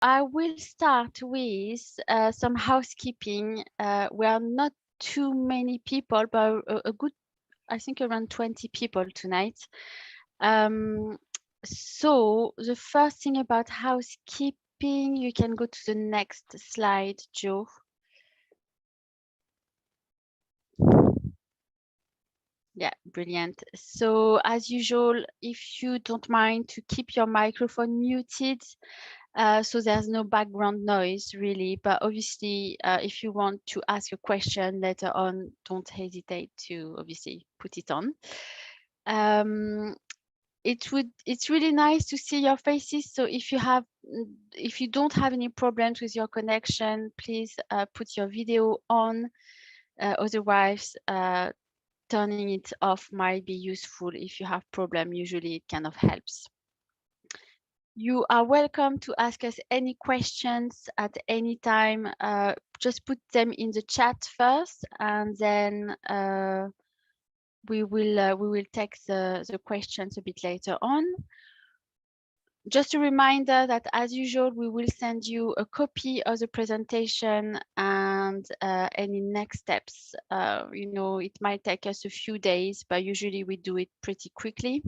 I will start with some housekeeping. We are not too many people, but a good, I think around 20 people tonight. Um, so the first thing about housekeeping, you can go to the next slide, Joe. Yeah, brilliant. So as usual, if you don't mind to keep your microphone muted, so there's no background noise really, but obviously if you want to ask a question later on, don't hesitate to obviously put it on. It's really nice to see your faces. So if you don't have any problems with your connection, please put your video on. Otherwise, turning it off might be useful if you have problem. Usually it kind of helps. You are welcome to ask us any questions at any time. Just put them in the chat first, and then we will take the questions a bit later on. Just a reminder that as usual, we will send you a copy of the presentation and any next steps. You know, it might take us a few days, but usually we do it pretty quickly.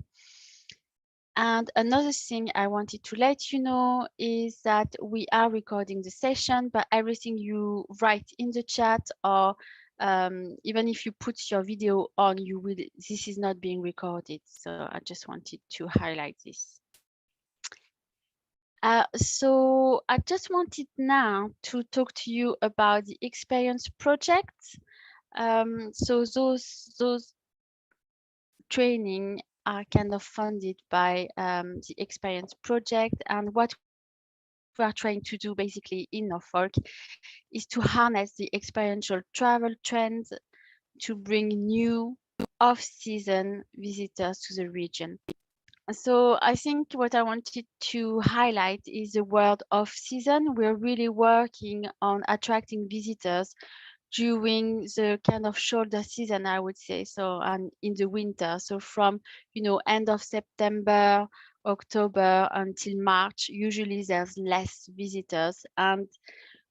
And another thing I wanted to let you know is that we are recording the session, but everything you write in the chat or even if you put your video on, this is not being recorded. So I just wanted to highlight this. So I just wanted now to talk to you about the experience project. So those training are kind of funded by the experience project, and what we are trying to do basically in Norfolk is to harness the experiential travel trends to bring new off-season visitors to the region. So I think what I wanted to highlight is the word off season. We're really working on attracting visitors during the kind of shoulder season, I would say. So, and in the winter. So from, you know, end of September, October until March, usually there's less visitors. And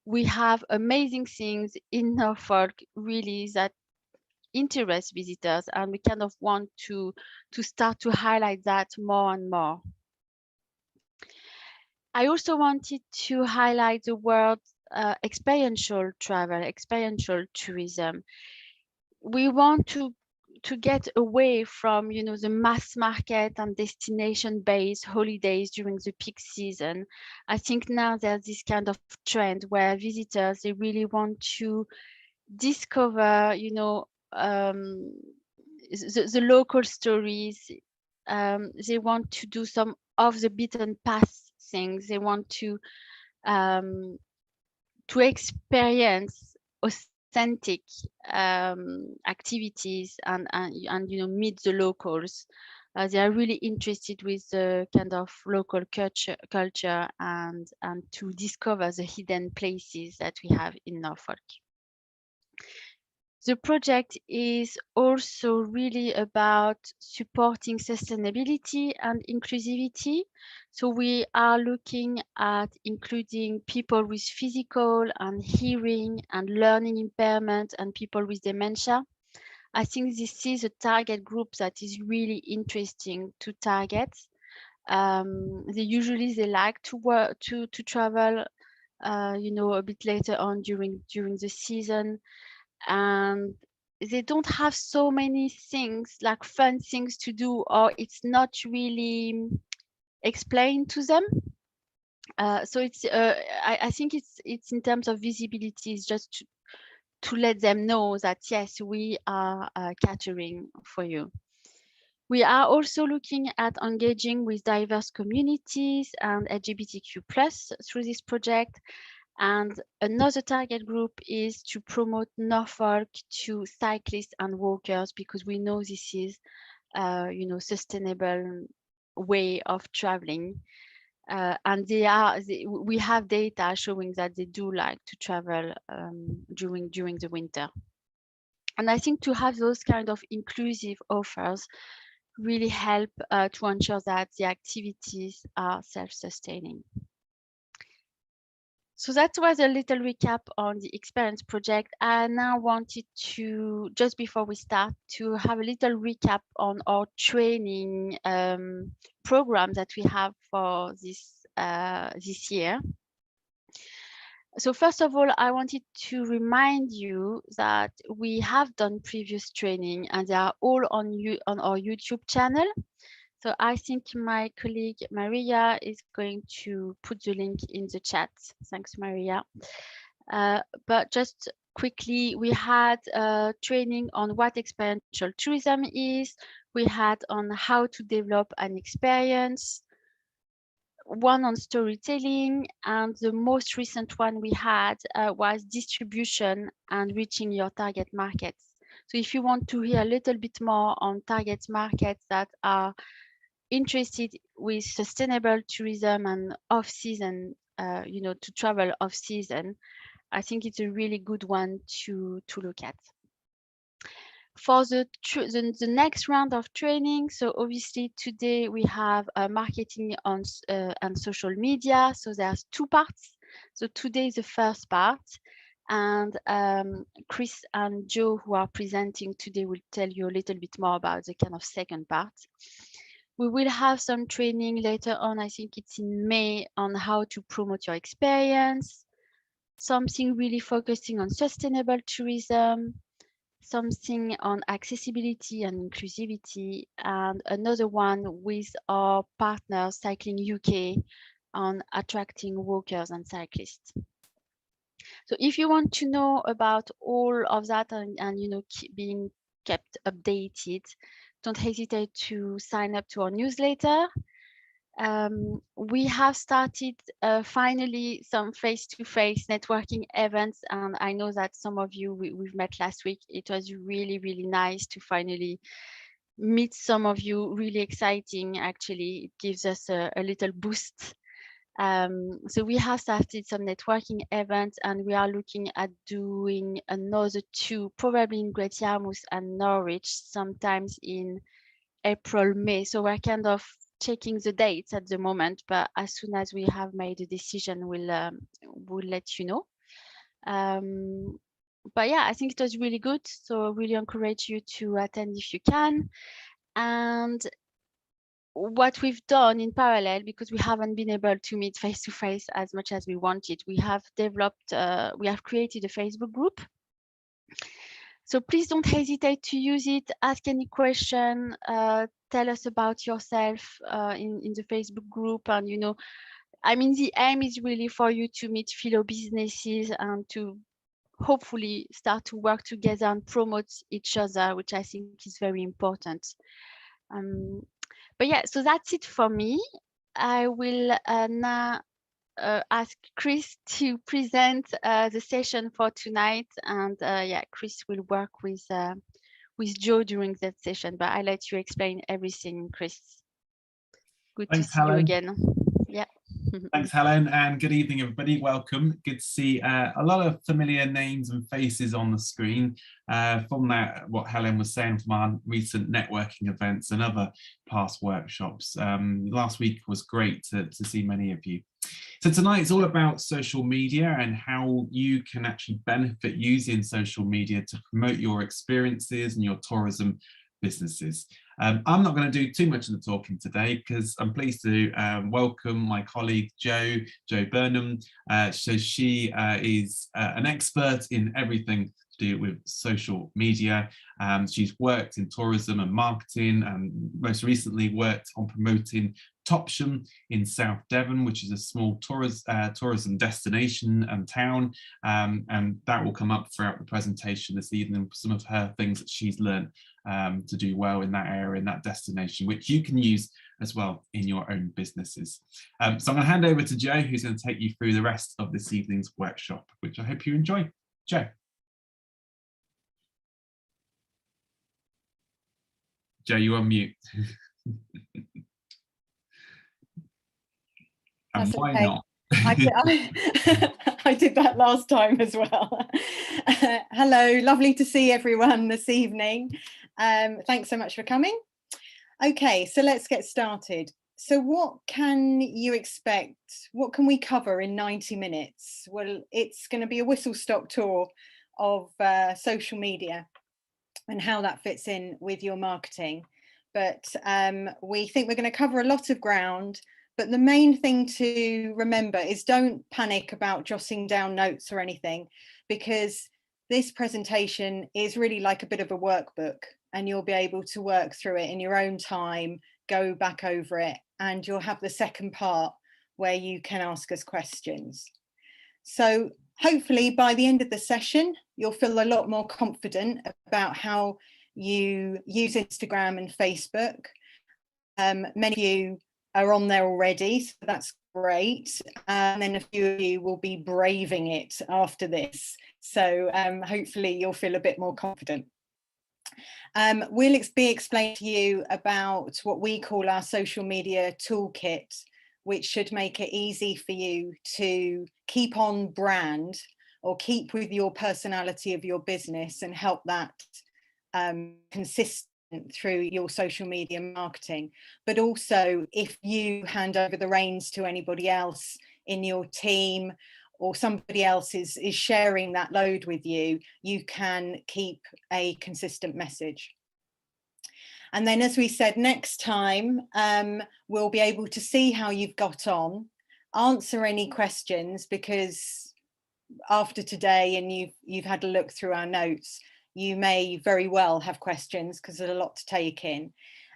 we have amazing things in Norfolk, really, that interest visitors, and we kind of want to start to highlight that more and more. I also wanted to highlight the word experiential travel, experiential tourism. We want to get away from, you know, the mass market and destination based holidays during the peak season. I think now there's this kind of trend where visitors, they really want to discover, you know, the local stories. They want to do some off the beaten path things. They want um, to experience authentic activities and you know, meet the locals. They are really interested with the kind of local culture and to discover the hidden places that we have in Norfolk. The project is also really about supporting sustainability and inclusivity. So we are looking at including people with physical and hearing and learning impairment and people with dementia. I think this is a target group that is really interesting to target. They like to work to travel, you know, a bit later on during the season, and they don't have so many things like fun things to do, or it's not really explained to them. So it's I think it's in terms of visibility, it's just to let them know that yes, we are catering for you. We are also looking at engaging with diverse communities and LGBTQ plus through this project. And another target group is to promote Norfolk to cyclists and walkers, because we know this is, you know, sustainable way of traveling. And we have data showing that they do like to travel during the winter. And I think to have those kind of inclusive offers really help to ensure that the activities are self-sustaining. So that was a little recap on the experience project. I now wanted to, just before we start, to have a little recap on our training program that we have for this year. So first of all, I wanted to remind you that we have done previous training and they are all on our YouTube channel. So I think my colleague Maria is going to put the link in the chat. Thanks, Maria. But just quickly, we had training on what experiential tourism is. We had on how to develop an experience, one on storytelling, and the most recent one we had was distribution and reaching your target markets. So if you want to hear a little bit more on target markets that are interested with sustainable tourism and off-season, to travel off-season, I think it's a really good one to look at. For the next round of training, so obviously today we have marketing on and social media. So there's 2 parts. So today is the first part, and Chris and Joe, who are presenting today, will tell you a little bit more about the kind of second part. We will have some training later on, I think it's in May, on how to promote your experience, something really focusing on sustainable tourism, something on accessibility and inclusivity, and another one with our partner Cycling UK on attracting walkers and cyclists. So if you want to know about all of that and being kept updated, don't hesitate to sign up to our newsletter. We have started finally some face-to-face networking events, and I know that some of you we've met last week. It was really, really nice to finally meet some of you. Really exciting, actually. It gives us a little boost. So we have started some networking events, and we are looking at doing another 2, probably in Great Yarmouth and Norwich, sometimes in April, May. So we're kind of checking the dates at the moment, but as soon as we have made a decision, we'll let you know. But yeah, I think it was really good. So I really encourage you to attend if you can. And what we've done in parallel, because we haven't been able to meet face to face as much as we wanted, we have developed, we have created a Facebook group. So please don't hesitate to use it, ask any question, tell us about yourself in the Facebook group. And, I mean, the aim is really for you to meet fellow businesses and to hopefully start to work together and promote each other, which I think is very important. But yeah, so that's it for me. I will now ask Chris to present the session for tonight, and yeah, Chris will work with Joe during that session, but I'll let you explain everything, Chris. Good to see you again. Yeah. Thanks, Helen, and good evening, everybody. Welcome. Good to see a lot of familiar names and faces on the screen from that, what Helen was saying, from our recent networking events and other past workshops. Last week was great to see many of you. So tonight it's all about social media and how you can actually benefit using social media to promote your experiences and your tourism businesses. I'm not going to do too much of the talking today because I'm pleased to welcome my colleague Jo Burnham. So she is an expert in everything to do with social media. She's worked in tourism and marketing, and most recently worked on promoting Topsham in South Devon, which is a small tourism destination and town, and that will come up throughout the presentation this evening, some of her things that she's learned to do well in that area, in that destination, which you can use as well in your own businesses. So I'm going to hand over to Jo, who's going to take you through the rest of this evening's workshop, which I hope you enjoy. Jo. Jo, you're on mute. And why not? I did that last time as well. Hello, lovely to see everyone this evening. Thanks so much for coming. Okay, so let's get started. So what can you expect? What can we cover in 90 minutes? Well, it's going to be a whistle-stop tour of social media and how that fits in with your marketing. But we think we're going to cover a lot of ground. But the main thing to remember is don't panic about jotting down notes or anything, because this presentation is really like a bit of a workbook, and you'll be able to work through it in your own time, go back over it, and you'll have the second part where you can ask us questions. So hopefully by the end of the session, you'll feel a lot more confident about how you use Instagram and Facebook. Many of you are on there already, so that's great. And then a few of you will be braving it after this. So hopefully you'll feel a bit more confident. We'll be explaining to you about what we call our social media toolkit, which should make it easy for you to keep on brand or keep with your personality of your business and help that consistent through your social media marketing. But also, if you hand over the reins to anybody else in your team, or somebody else is sharing that load with you, you can keep a consistent message. And then, as we said, next time we'll be able to see how you've got on, answer any questions, because after today and you've had a look through our notes, you may very well have questions because there's a lot to take in.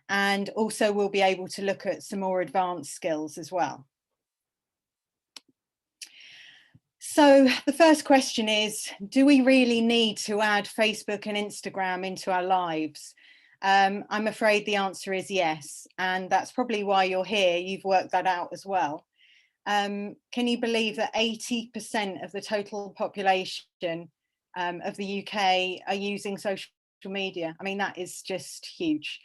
And also we'll be able to look at some more advanced skills as well. So the first question is, do we really need to add Facebook and Instagram into our lives? I'm afraid the answer is yes, and that's probably why you're here. You've worked that out as well. Can you believe that 80% of the total population of the UK are using social media? I mean, that is just huge.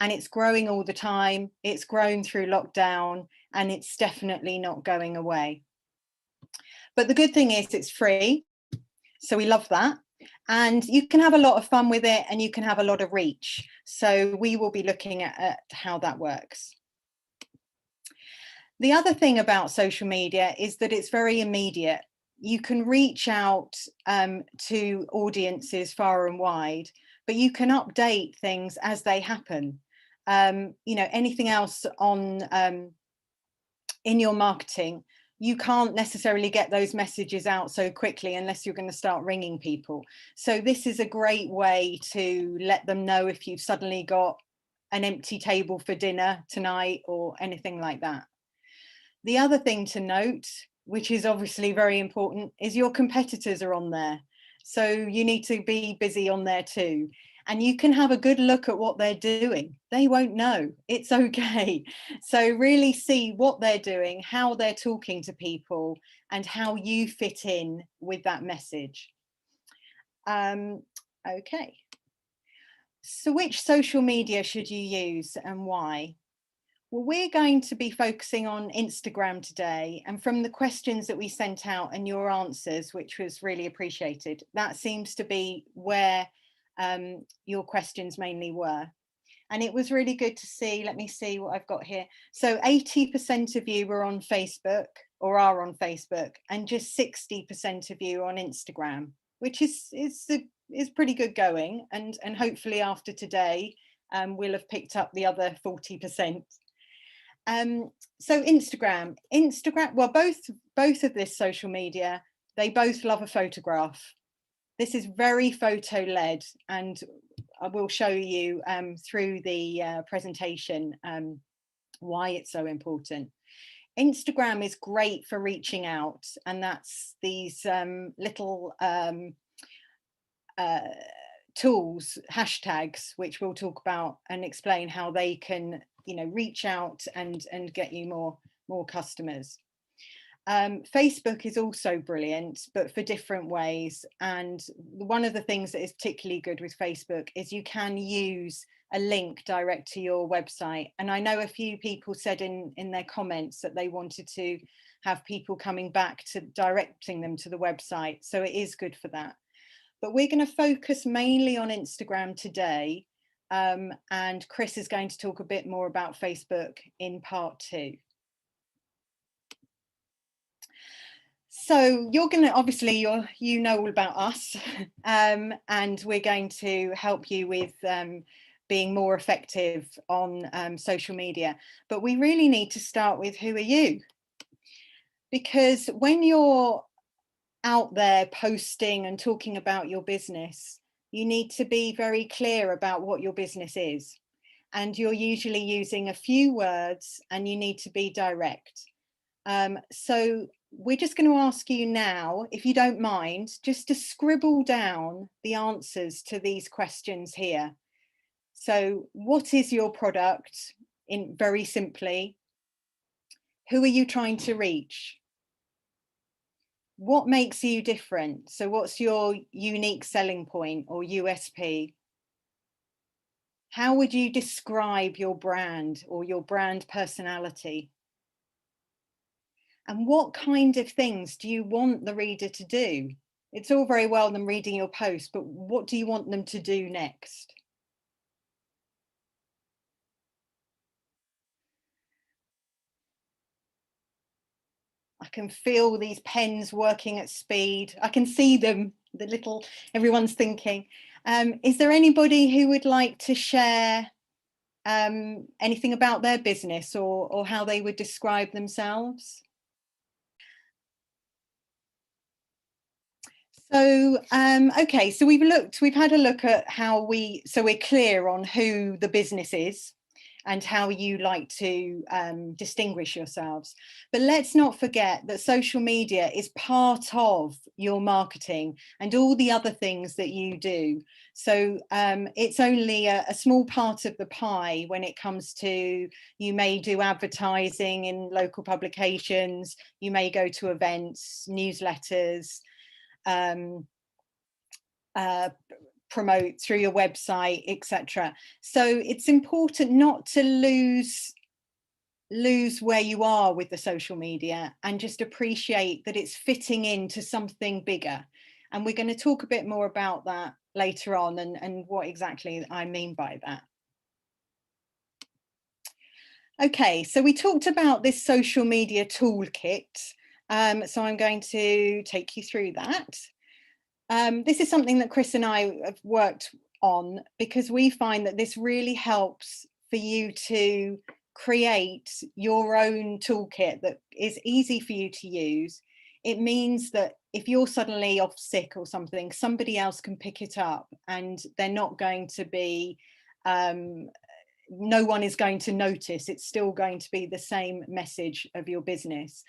And it's growing all the time. It's grown through lockdown, and it's definitely not going away. But the good thing is it's free, so we love that. And you can have a lot of fun with it, and you can have a lot of reach. So we will be looking at how that works. The other thing about social media is that it's very immediate. You can reach out to audiences far and wide, but you can update things as they happen. You know, anything else on in your marketing, you can't necessarily get those messages out so quickly unless you're going to start ringing people. So this is a great way to let them know if you've suddenly got an empty table for dinner tonight or anything like that. The other thing to note, which is obviously very important, is your competitors are on there. So you need to be busy on there too. And you can have a good look at what they're doing. They won't know. It's okay. So really see what they're doing, how they're talking to people, and how you fit in with that message. Okay. So which social media should you use and why? Well, we're going to be focusing on Instagram today, and from the questions that we sent out and your answers, which was really appreciated, that seems to be where your questions mainly were. And it was really good to see, let me see what I've got here. So 80% of you were on Facebook or are on Facebook, and just 60% of you on Instagram, which is pretty good going. And hopefully after today, we'll have picked up the other 40%. So Instagram, well, both of this social media, they both love a photograph. This is very photo led, and I will show you through the presentation why it's so important. Instagram is great for reaching out, and that's these little tools, hashtags, which we'll talk about and explain how they can, you know, reach out and get you more customers. Facebook is also brilliant, but for different ways. And one of the things that is particularly good with Facebook is you can use a link direct to your website. And I know a few people said in their comments that they wanted to have people coming back to directing them to the website. So it is good for that. But we're going to focus mainly on Instagram today. and Chris is going to talk a bit more about Facebook in part 2. So you're going to, obviously, you know all about us, and we're going to help you with being more effective on social media. But we really need to start with, who are you? Because when you're out there posting and talking about your business, you need to be very clear about what your business is. And you're usually using a few words, and you need to be direct. So we're just going to ask you now, if you don't mind, just to scribble down the answers to these questions here. So what is your product, in very simply? Who are you trying to reach? What makes you different? So what's your unique selling point or USP? How would you describe your brand or your brand personality? And what kind of things do you want the reader to do? It's all very well them reading your post, but what do you want them to do next? I can feel these pens working at speed. I can see them, everyone's thinking. Is there anybody who would like to share anything about their business or how they would describe themselves? So, okay, so we've had a look at how so we're clear on who the business is and how you like to distinguish yourselves. But let's not forget that social media is part of your marketing and all the other things that you do. So it's only a small part of the pie when it comes to, you may do advertising in local publications, you may go to events, newsletters, promote through your website, etc. So it's important not to lose where you are with the social media and just appreciate that it's fitting into something bigger. And we're going to talk a bit more about that later on and what exactly I mean by that. Okay, so we talked about this social media toolkit. So I'm going to take you through that. This is something that Chris and I have worked on because we find that this really helps for you to create your own toolkit that is easy for you to use. It means that if you're suddenly off sick or something, somebody else can pick it up and they're not going to be, no one is going to notice. It's still going to be the same message of your business.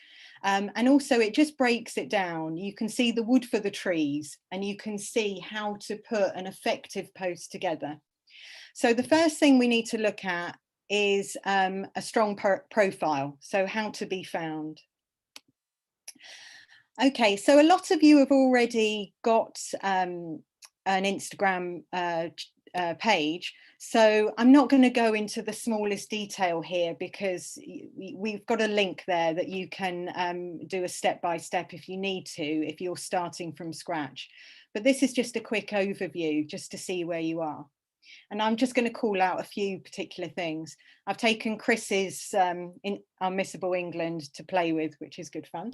And also it just breaks it down. You can see the wood for the trees and you can see how to put an effective post together. So the first thing we need to look at is a strong profile. So how to be found. Okay, so a lot of you have already got an Instagram page. So I'm not going to go into the smallest detail here because we've got a link there that you can do a step-by-step if you need to, if you're starting from scratch. But this is just a quick overview just to see where you are. And I'm just going to call out a few particular things. I've taken Chris's Unmissable England to play with, which is good fun.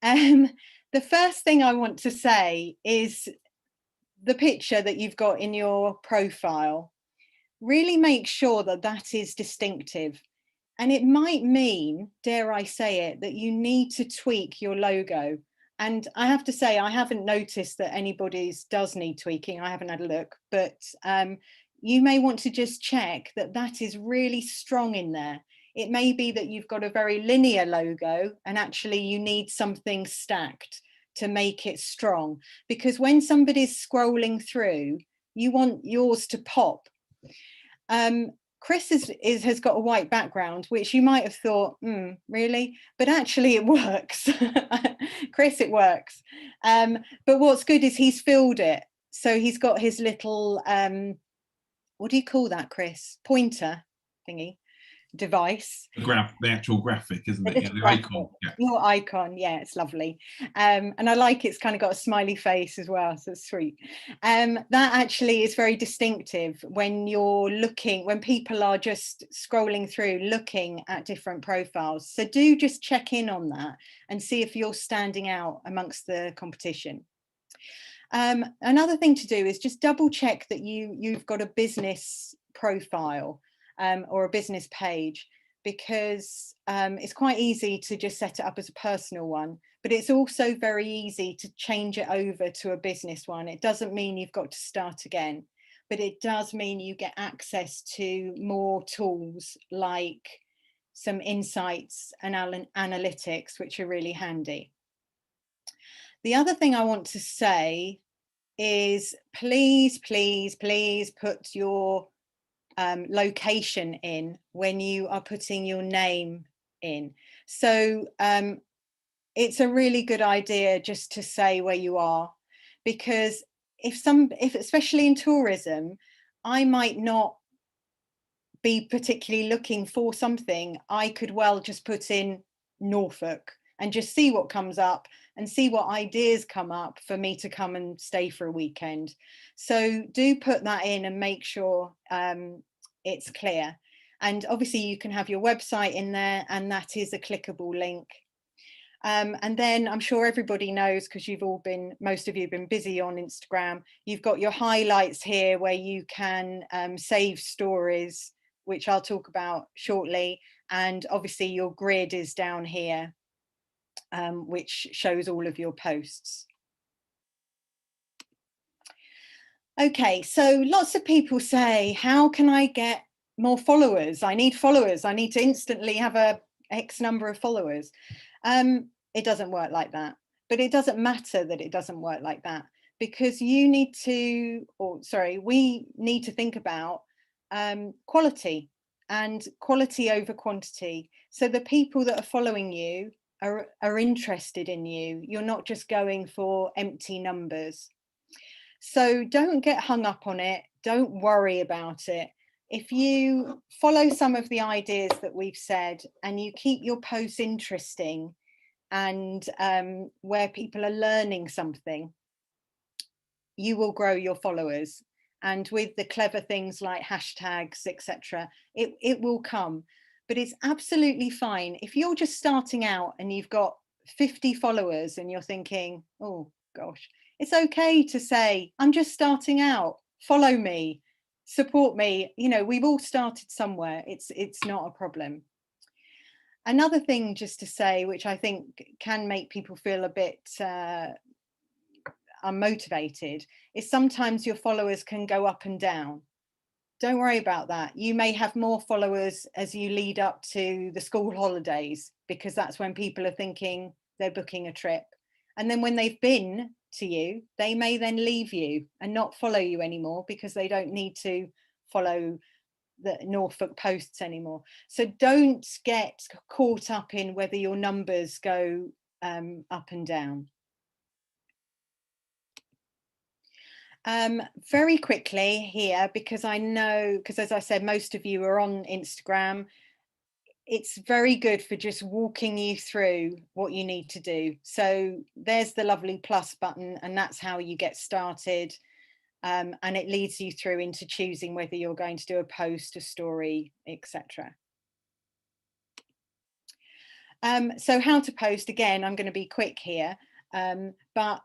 The first thing I want to say is the picture that you've got in your profile. Really make sure that that is distinctive. And it might mean, dare I say it, that you need to tweak your logo. And I have to say, I haven't noticed that anybody's does need tweaking. I haven't had a look, but you may want to just check that that is really strong in there. It may be that you've got a very linear logo and actually you need something stacked to make it strong, because when somebody's scrolling through, you want yours to pop. Chris has got a white background, which you might have thought, really? But actually it works. Chris, it works. But what's good is he's filled it. So he's got his little, what do you call that, Chris? Pointer thingy. device. The actual graphic, isn't it? The Yeah, the graphic. icon. Yeah. Your icon, yeah, it's lovely. And I like it's kind of got a smiley face as well, so it's sweet. That actually is very distinctive when you're looking, when people are just scrolling through looking at different profiles. So do just check in on that and see if you're standing out amongst the competition. Another thing to do is just double check that you've got a business profile or a business page, because it's quite easy to just set it up as a personal one, but it's also very easy to change it over to a business one. It doesn't mean you've got to start again, but it does mean you get access to more tools like some insights and analytics, which are really handy. The other thing I want to say is please, please, please put your location in when you are putting your name in. So it's a really good idea just to say where you are, because if especially in tourism, I might not be particularly looking for something. I could well just put in Norfolk and just see what comes up and see what ideas come up for me to come and stay for a weekend. So do put that in and make sure it's clear. And obviously you can have your website in there, and that is a clickable link. And then I'm sure everybody knows, because most of you have been busy on Instagram, you've got your highlights here where you can save stories, which I'll talk about shortly. And obviously your grid is down here, which shows all of your posts. Okay, so lots of people say, how can I get more followers? I need followers. I need to instantly have a X number of followers. It doesn't work like that, but it doesn't matter that it doesn't work like that, because we need to think about quality, and quality over quantity. So the people that are following you are interested in you. You're not just going for empty numbers. So don't get hung up on it. Don't worry about it. If you follow some of the ideas that we've said and you keep your posts interesting and where people are learning something, you will grow your followers. And with the clever things like hashtags, etc., it will come. But it's absolutely fine if you're just starting out and you've got 50 followers and you're thinking, oh gosh, it's okay to say, I'm just starting out, follow me, support me. You know, we've all started somewhere. It's not a problem. Another thing just to say, which I think can make people feel a bit unmotivated, is sometimes your followers can go up and down. Don't worry about that. You may have more followers as you lead up to the school holidays, because that's when people are thinking they're booking a trip. And then when they've been to you, they may then leave you and not follow you anymore, because they don't need to follow the Norfolk posts anymore. So don't get caught up in whether your numbers go up and down. Very quickly here, because I know, because as I said, most of you are on Instagram, it's very good for just walking you through what you need to do. So there's the lovely plus button, and that's how you get started. And it leads you through into choosing whether you're going to do a post, a story, etc. So how to post, again, I'm going to be quick here, but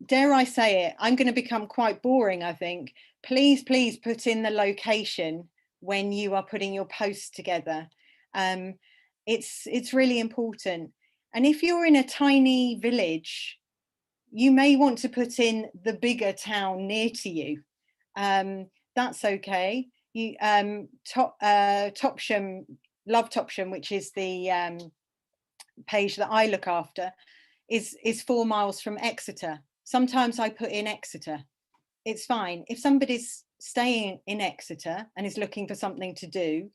dare I say it, I'm going to become quite boring, I think. Please put in the location when you are putting your posts together. It's really important. And if you're in a tiny village, you may want to put in the bigger town near to you. That's okay. You Topsham, Love Topsham, which is the page that I look after, is 4 miles from Exeter. Sometimes I put in Exeter. It's fine. If somebody's staying in Exeter and is looking for something to do,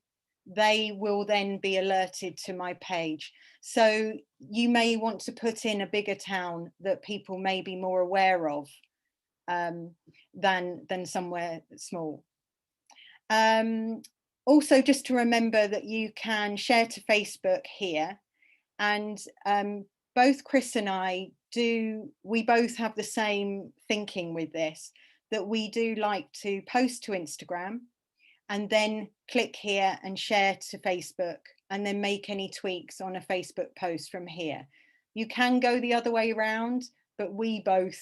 they will then be alerted to my page. So you may want to put in a bigger town that people may be more aware of than somewhere small. Also, just to remember that you can share to Facebook here, and both Chris and I we both have the same thinking with this, that we do like to post to Instagram and then click here and share to Facebook, and then make any tweaks on a Facebook post from here. You can go the other way around, but we both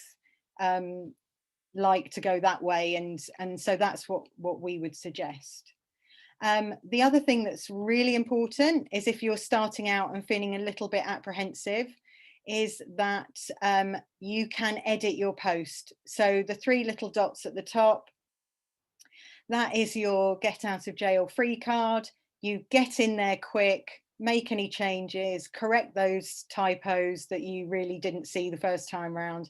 like to go that way, and so that's what we would suggest. The other thing that's really important is, if you're starting out and feeling a little bit apprehensive, is that you can edit your post. So the 3 little dots at the top, that is your get out of jail free card. You get in there quick, make any changes, correct those typos that you really didn't see the first time round,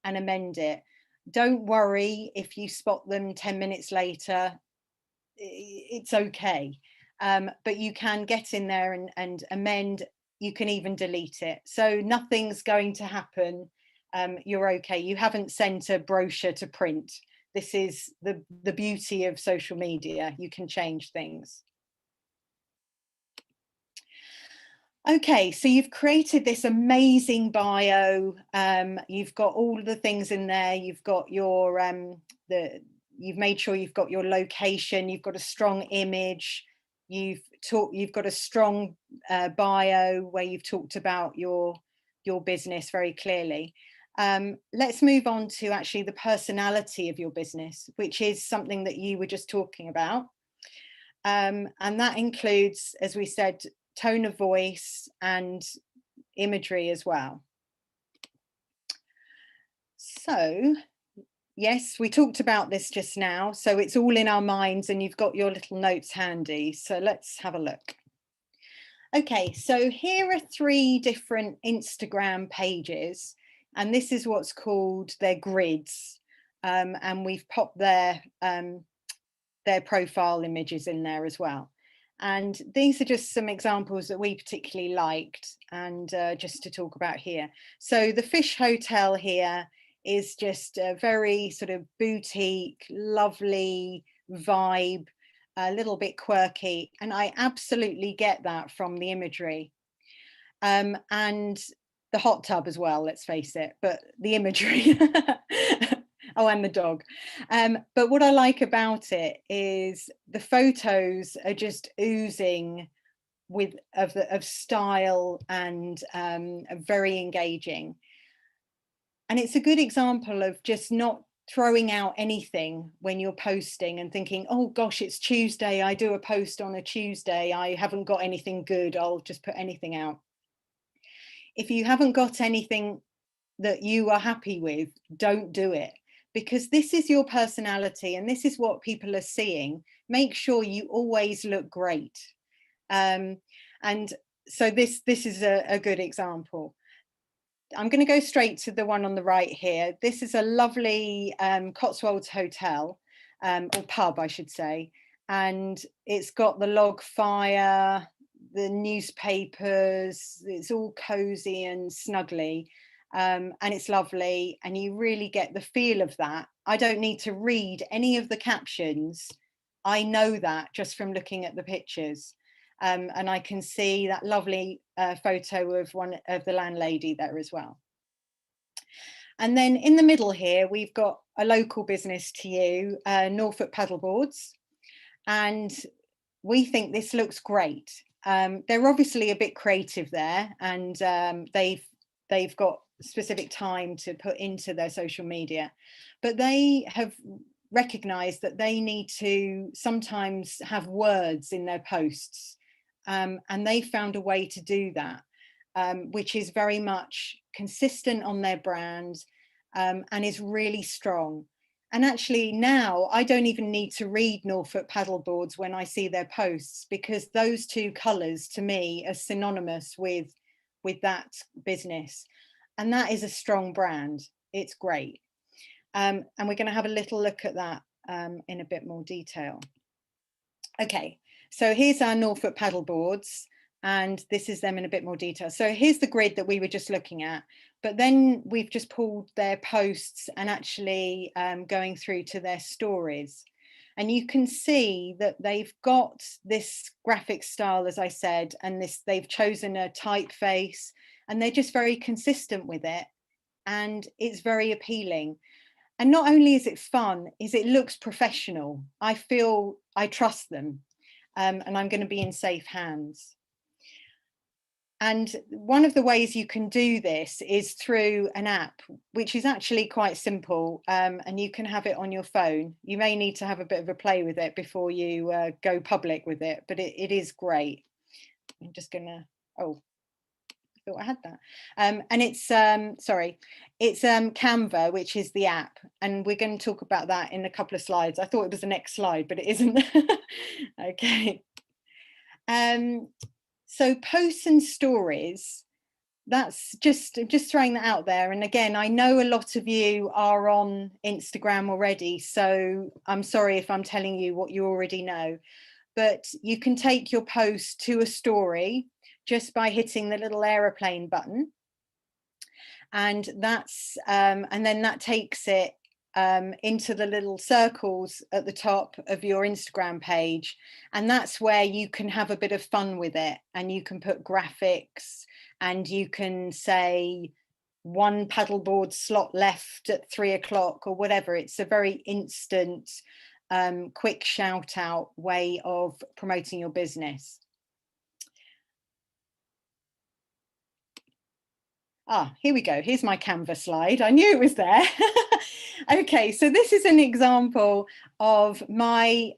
and amend it. Don't worry if you spot them 10 minutes later, it's okay. But you can get in there and amend. You can even delete it. So nothing's going to happen. You're okay. You haven't sent a brochure to print. This is the beauty of social media. You can change things. Okay, so you've created this amazing bio. You've got all the things in there. You've got your you've made sure you've got your location. You've got a strong image. You've got a strong bio where you've talked about your business very clearly. Let's move on to actually the personality of your business, which is something that you were just talking about. And that includes, as we said, tone of voice and imagery as well. So, yes, we talked about this just now. So it's all in our minds, and you've got your little notes handy. So let's have a look. Okay, so here are 3 different Instagram pages, and this is what's called their grids. And we've popped their profile images in there as well. And these are just some examples that we particularly liked, and just to talk about here. So the Fish Hotel here is just a very sort of boutique, lovely vibe, a little bit quirky. And I absolutely get that from the imagery. And the hot tub as well, let's face it, but the imagery. Oh, and the dog. But what I like about it is the photos are just oozing of style and very engaging. And it's a good example of just not throwing out anything when you're posting and thinking, oh gosh, it's Tuesday, I do a post on a Tuesday, I haven't got anything good, I'll just put anything out. If you haven't got anything that you are happy with, don't do it. Because this is your personality and this is what people are seeing. Make sure you always look great. And so this is a good example. I'm going to go straight to the one on the right here. This is a lovely Cotswolds hotel, or pub, I should say. And it's got the log fire, the newspapers, it's all cozy and snuggly. And it's lovely, and you really get the feel of that. I don't need to read any of the captions. I know that just from looking at the pictures. And I can see that lovely photo of one of the landlady there as well. And then in the middle here, we've got a local business to you, Norfolk Paddleboards. And we think this looks great. They're obviously a bit creative there, and they've got specific time to put into their social media, but they have recognized that they need to sometimes have words in their posts, and they found a way to do that, which is very much consistent on their brand, and is really strong. And actually now I don't even need to read Norfolk Paddleboards when I see their posts, because those 2 colors to me are synonymous with that business. And that is a strong brand. It's great. And we're going to have a little look at that in a bit more detail. Okay, so here's our Norfolk Paddleboards, and this is them in a bit more detail. So here's the grid that we were just looking at, but then we've just pulled their posts and actually going through to their stories. And you can see that they've got this graphic style, as I said, and they've chosen a typeface, and they're just very consistent with it. And it's very appealing. And not only is it fun, is it looks professional. I feel I trust them, and I'm going to be in safe hands. And one of the ways you can do this is through an app, which is actually quite simple, and you can have it on your phone. You may need to have a bit of a play with it before you go public with it, but it is great. I'm just gonna, oh, I thought I had that. And it's, sorry, it's Canva, which is the app. And we're going to talk about that in a couple of slides. I thought it was the next slide, but it isn't. Okay. So posts and stories, that's just throwing that out there. And again, I know a lot of you are on Instagram already, so I'm sorry if I'm telling you what you already know, but you can take your post to a story just by hitting the little aeroplane button. And that's, and then that takes it into the little circles at the top of your Instagram page. And that's where you can have a bit of fun with it. And you can put graphics, and you can say 1 paddleboard slot left at 3 o'clock or whatever. It's a very instant, quick shout out way of promoting your business. Here we go. Here's my Canva slide. I knew it was there. Okay, so this is an example of my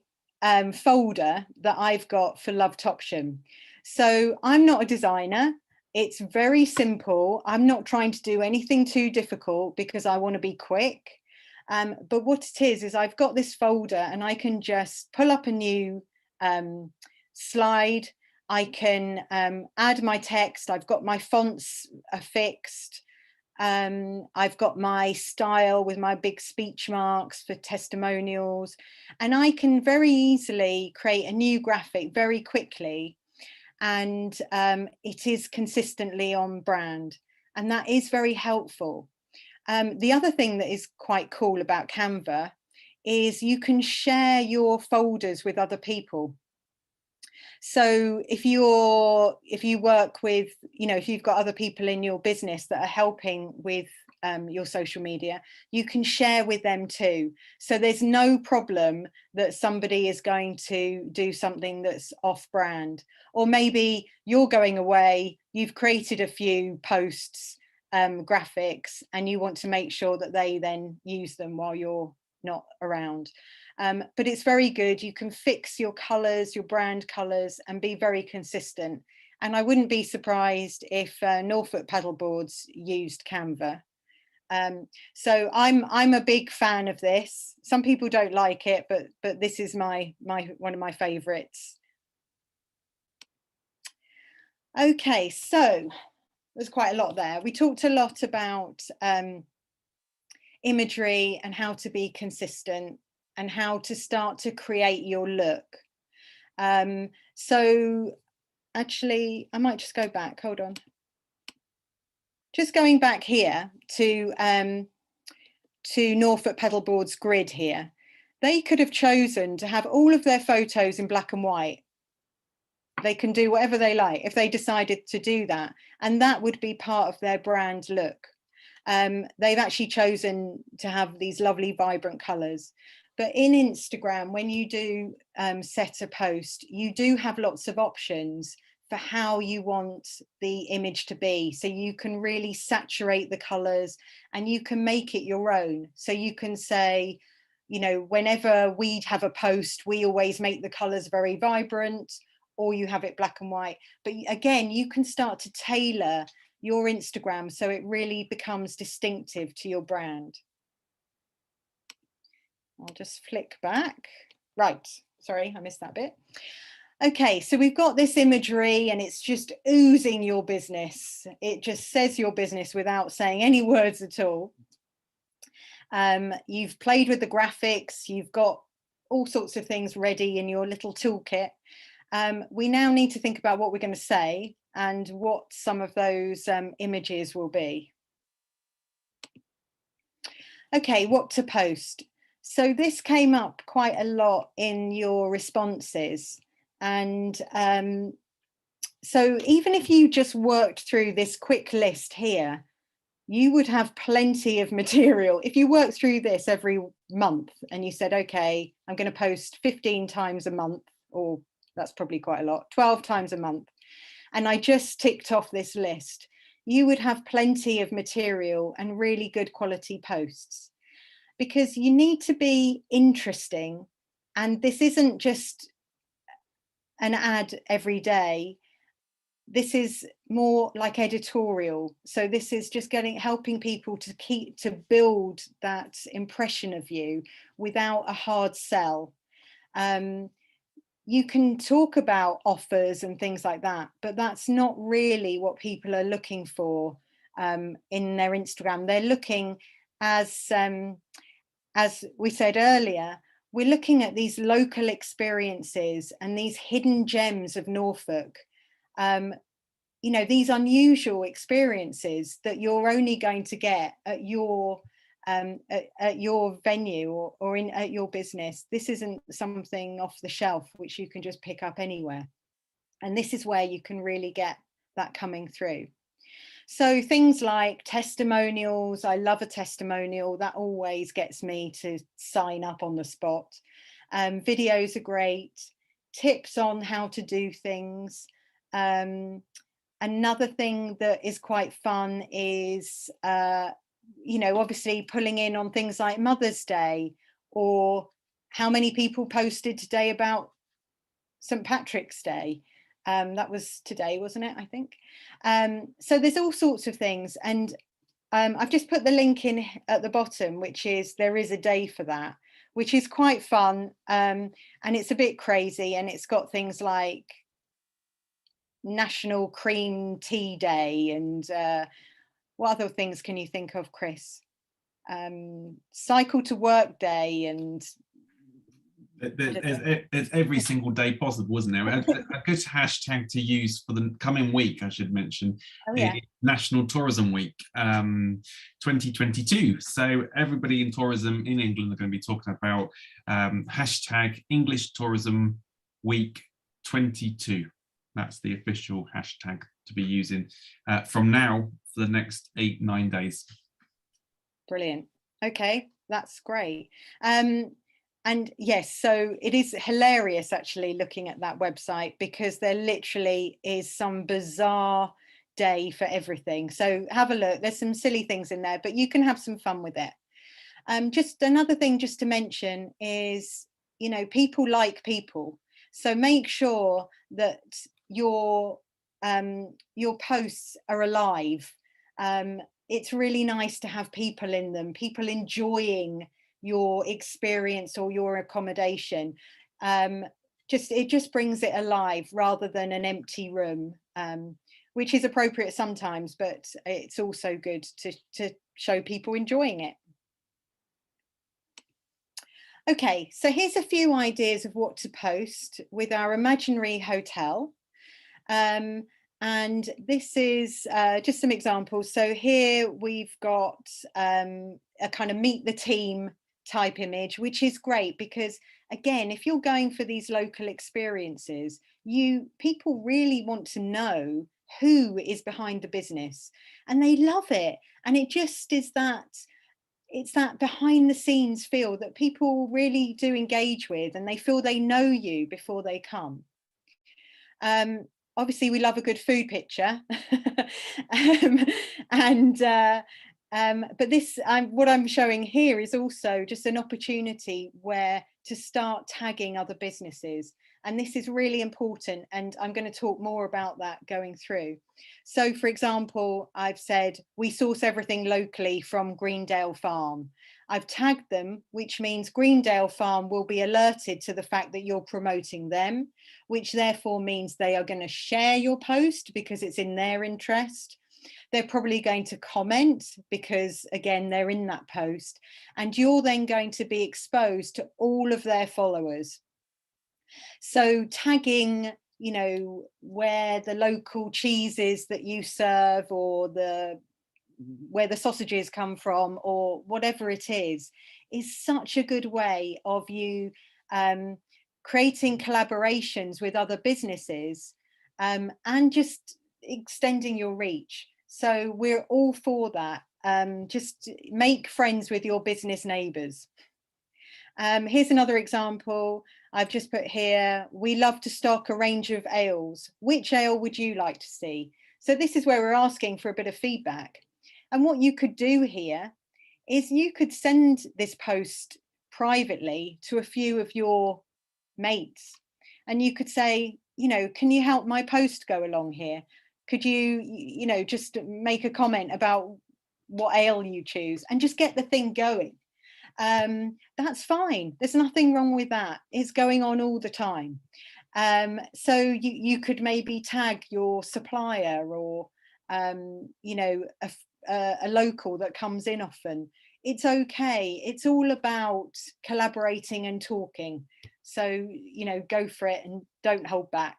folder that I've got for Love Topsham. So I'm not a designer. It's very simple. I'm not trying to do anything too difficult because I want to be quick. But what it is I've got this folder, and I can just pull up a new slide. I can add my text. I've got my fonts affixed. I've got my style with my big speech marks for testimonials, and I can very easily create a new graphic very quickly, and it is consistently on brand, and that is very helpful. The other thing that is quite cool about Canva is you can share your folders with other people. So if you work with, if you've got other people in your business that are helping with your social media, you can share with them too. So there's no problem that somebody is going to do something that's off brand, or maybe you're going away, you've created a few posts, graphics, and you want to make sure that they then use them while you're not around. But it's very good. You can fix your colors, your brand colors, and be very consistent. And I wouldn't be surprised if Norfolk Paddleboards used Canva. So I'm a big fan of this. Some people don't like it, but this is one of my favorites. Okay, so there's quite a lot there. We talked a lot about imagery and how to be consistent and how to start to create your look. So actually, I might just go back, hold on. Just going back here to Norfolk Paddleboard's grid here. They could have chosen to have all of their photos in black and white. They can do whatever they like if they decided to do that, and that would be part of their brand look. They've actually chosen to have these lovely vibrant colors. But in Instagram, when you do set a post, you do have lots of options for how you want the image to be. So you can really saturate the colors and you can make it your own. So you can say, whenever we have a post, we always make the colors very vibrant, or you have it black and white. But again, you can start to tailor your Instagram so it really becomes distinctive to your brand. I'll just flick back. Right, sorry, I missed that bit. Okay, so we've got this imagery and it's just oozing your business. It just says your business without saying any words at all. You've played with the graphics, you've got all sorts of things ready in your little toolkit. We now need to think about what we're going to say and what some of those images will be. Okay, what to post. So this came up quite a lot in your responses. And so even if you just worked through this quick list here, you would have plenty of material. If you work through this every month and you said, okay, I'm going to post 15 times a month, or that's probably quite a lot, 12 times a month, and I just ticked off this list, you would have plenty of material and really good quality posts, because you need to be interesting. And this isn't just an ad every day. This is more like editorial. So this is just helping people to build that impression of you without a hard sell. You can talk about offers and things like that, but that's not really what people are looking for in their Instagram. They're looking, as we said earlier, we're looking at these local experiences and these hidden gems of Norfolk. You know, these unusual experiences that you're only going to get at your venue or at your business. This isn't something off the shelf which you can just pick up anywhere. And this is where you can really get that coming through. So things like testimonials, I love a testimonial, that always gets me to sign up on the spot. Videos are great, tips on how to do things. Another thing that is quite fun is, you know, obviously pulling in on things like Mother's Day, or how many people posted today about St. Patrick's Day. That was today, wasn't it? I think. So there's all sorts of things. And I've just put the link in at the bottom, which is, there is a day for that, which is quite fun. And it's a bit crazy. And it's got things like National Cream Tea Day, and what other things can you think of, Chris? Cycle to Work Day, and there's every single day possible, isn't there? A good hashtag to use for the coming week, I should mention, is National Tourism Week 2022. So everybody in tourism in England are going to be talking about hashtag English Tourism Week 22. That's the official hashtag to be using from now for the next 8-9 days. Brilliant. Okay, that's great. And yes, so it is hilarious actually looking at that website, because there literally is some bizarre day for everything. So have a look. There's some silly things in there, but you can have some fun with it. Just another thing just to mention is, you know, people like people. So make sure that your posts are alive. It's really nice to have people in them, people enjoying your experience or your accommodation. It just brings it alive rather than an empty room, which is appropriate sometimes, but it's also good to show people enjoying it. Okay, so here's a few ideas of what to post with our imaginary hotel. And this is just some examples. So here we've got a kind of meet the team type image, which is great because, again, if you're going for these local experiences, people really want to know who is behind the business, and they love it. And it just is it's that behind the scenes feel that people really do engage with, and they feel they know you before they come. Obviously, we love a good food picture, but this, what I'm showing here is also just an opportunity where to start tagging other businesses. And this is really important. And I'm going to talk more about that going through. So, for example, I've said we source everything locally from Greendale Farm. I've tagged them, which means Greendale Farm will be alerted to the fact that you're promoting them, which therefore means they are going to share your post because it's in their interest. They're probably going to comment because, again, they're in that post, and you're then going to be exposed to all of their followers. So tagging, you know, where the local cheeses that you serve, or where the sausages come from, or whatever it is is such a good way of you creating collaborations with other businesses and just extending your reach. So we're all for that. Just make friends with your business neighbours. Here's another example I've just put here. We love to stock a range of ales. Which ale would you like to see? So this is where we're asking for a bit of feedback. And what you could do here is you could send this post privately to a few of your mates. And you could say, you know, can you help my post go along here? Could you, you know, just make a comment about what ale you choose and just get the thing going? That's fine. There's nothing wrong with that. It's going on all the time. So you could maybe tag your supplier or, you know, a local that comes in often. It's okay. It's all about collaborating and talking. So, you know, go for it and don't hold back.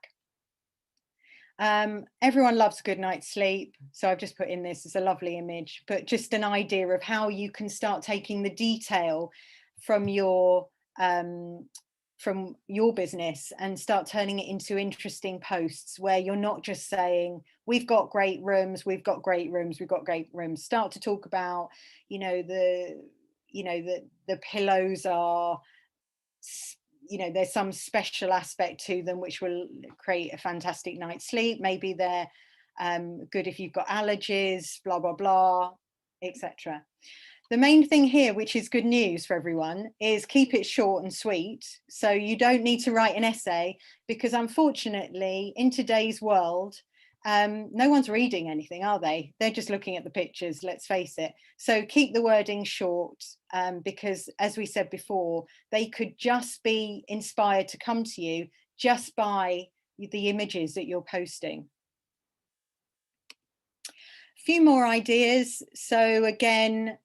Everyone loves a good night's sleep. So I've just put in this as a lovely image, but just an idea of how you can start taking the detail from your business and start turning it into interesting posts where you're not just saying, we've got great rooms, we've got great rooms, we've got great rooms. Start to talk about, you know, the pillows are, you know, there's some special aspect to them which will create a fantastic night's sleep. Maybe they're good if you've got allergies, blah, blah, blah, etc. The main thing here, which is good news for everyone, is keep it short and sweet. So you don't need to write an essay, because unfortunately in today's world, no one's reading anything, are they? They're just looking at the pictures, let's face it. So keep the wording short, because as we said before, they could just be inspired to come to you just by the images that you're posting. A few more ideas. So again,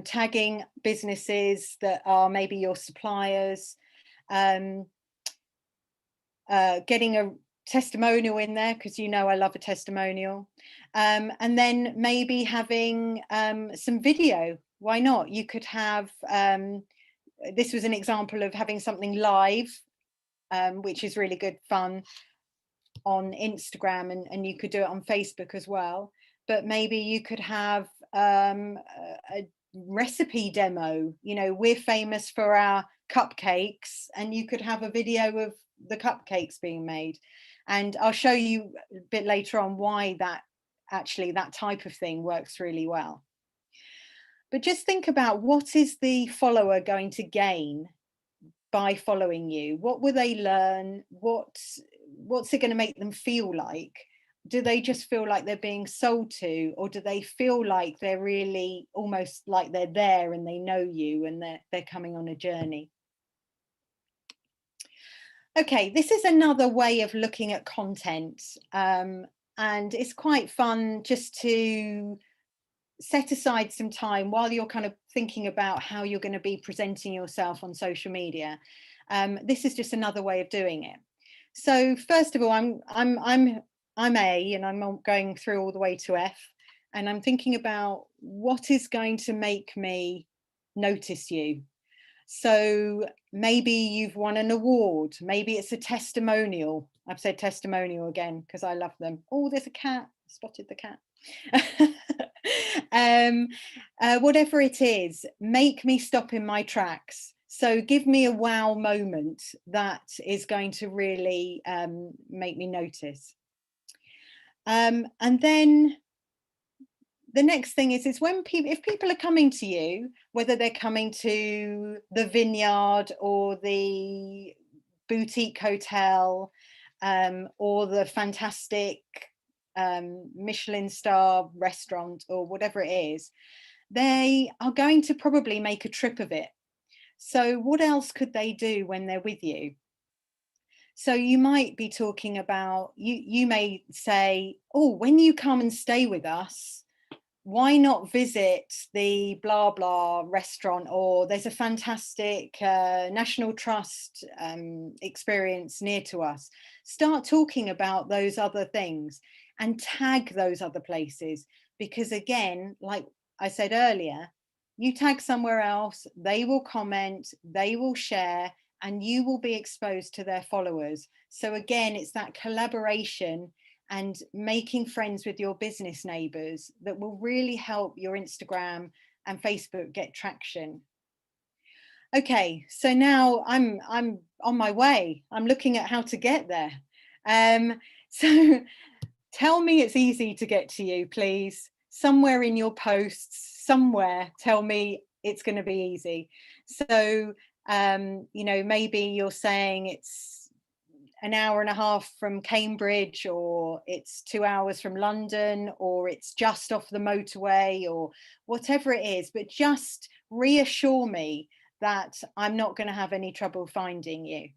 tagging businesses that are maybe your suppliers, getting a testimonial in there, because you know I love a testimonial, and then maybe having some video. Why not? You could have, this was an example of having something live, which is really good fun on Instagram, and you could do it on Facebook as well. But maybe you could have a recipe demo. You know, we're famous for our cupcakes, and you could have a video of the cupcakes being made. And I'll show you a bit later on why that type of thing works really well. But just think about, what is the follower going to gain by following you? What will they learn? What's it going to make them feel like? Do they just feel like they're being sold to, or do they feel like they're really almost like they're there and they know you and they're coming on a journey? Okay, this is another way of looking at content, and it's quite fun just to set aside some time while you're kind of thinking about how you're going to be presenting yourself on social media. This is just another way of doing it. So first of all, I'm A, and I'm going through all the way to F, and I'm thinking about what is going to make me notice you. So maybe you've won an award, maybe it's a testimonial. I've said testimonial again because I love them. Oh, there's a cat, spotted the cat. Whatever it is, make me stop in my tracks. So give me a wow moment that is going to really make me notice. And then the next thing is when if people are coming to you, whether they're coming to the Vineyard or the boutique hotel, or the fantastic Michelin star restaurant, or whatever it is, they are going to probably make a trip of it. So what else could they do when they're with you? So you might be talking about, you may say, oh, when you come and stay with us, why not visit the blah blah restaurant, or there's a fantastic National Trust experience near to us. Start talking about those other things and tag those other places, because again, like I said earlier, You tag somewhere else, they will comment, they will share, and you will be exposed to their followers. So again, it's that collaboration and making friends with your business neighbors that will really help your Instagram and Facebook get traction. Okay, so now I'm on my way. I'm looking at how to get there. So tell me it's easy to get to you, please. Somewhere in your posts, somewhere, tell me it's going to be easy. So, you know, maybe you're saying it's an hour and a half from Cambridge, or it's 2 hours from London, or it's just off the motorway, or whatever it is, but just reassure me that I'm not going to have any trouble finding you.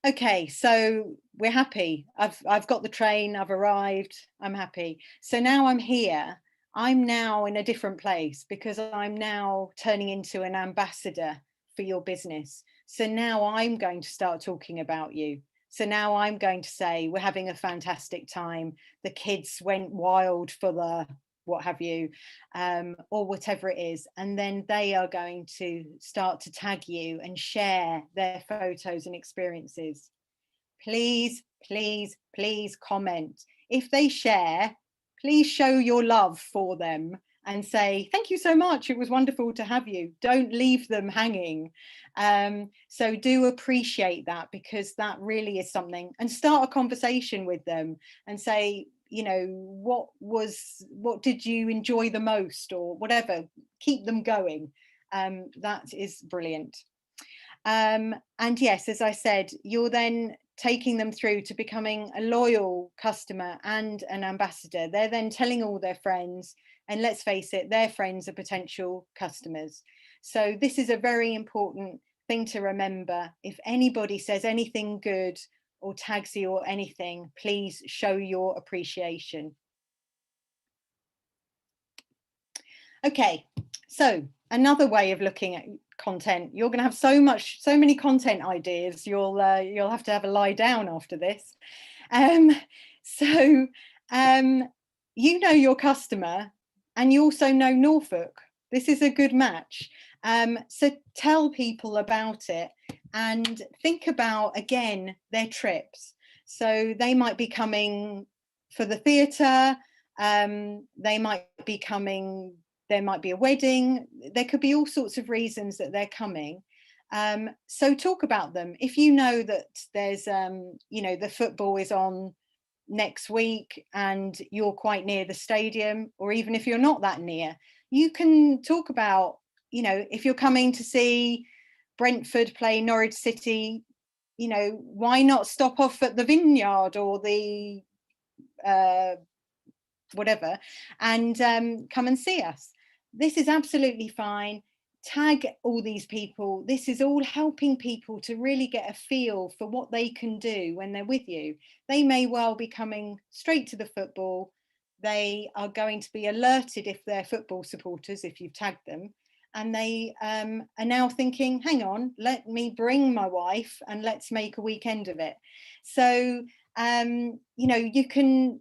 Okay, so we're happy. I've got the train, I've arrived, I'm happy. So now I'm here. I'm now in a different place because I'm now turning into an ambassador for your business. So now I'm going to start talking about you. So now I'm going to say, we're having a fantastic time. The kids went wild for the what have you, or whatever it is. And then they are going to start to tag you and share their photos and experiences. Please, please, please comment. If they share, please show your love for them and say, thank you so much. It was wonderful to have you. Don't leave them hanging. So do appreciate that, because that really is something, and start a conversation with them and say, you know, what did you enjoy the most, or whatever. Keep them going. That is brilliant. And yes, as I said, you're then taking them through to becoming a loyal customer and an ambassador. They're then telling all their friends, and let's face it, their friends are potential customers. So this is a very important thing to remember. If anybody says anything good or tags you or anything, please show your appreciation. Okay, so another way of looking at content. You're going to have so many content ideas. You'll have to have a lie down after this. You know your customer, and you also know Norfolk. This is a good match. So tell people about it and think about, again, their trips. So they might be coming for the theatre. They might be coming. There might be a wedding. There could be all sorts of reasons that they're coming. So talk about them. If you know that there's, you know, the football is on next week and you're quite near the stadium, or even if you're not that near, you can talk about, you know, if you're coming to see Brentford play Norwich City, you know, why not stop off at the Vineyard or the whatever, and come and see us. This is absolutely fine. Tag all these people. This is all helping people to really get a feel for what they can do when they're with you. They may well be coming straight to the football. They are going to be alerted if they're football supporters, if you've tagged them, and they are now thinking, hang on, let me bring my wife and let's make a weekend of it. So you know, you can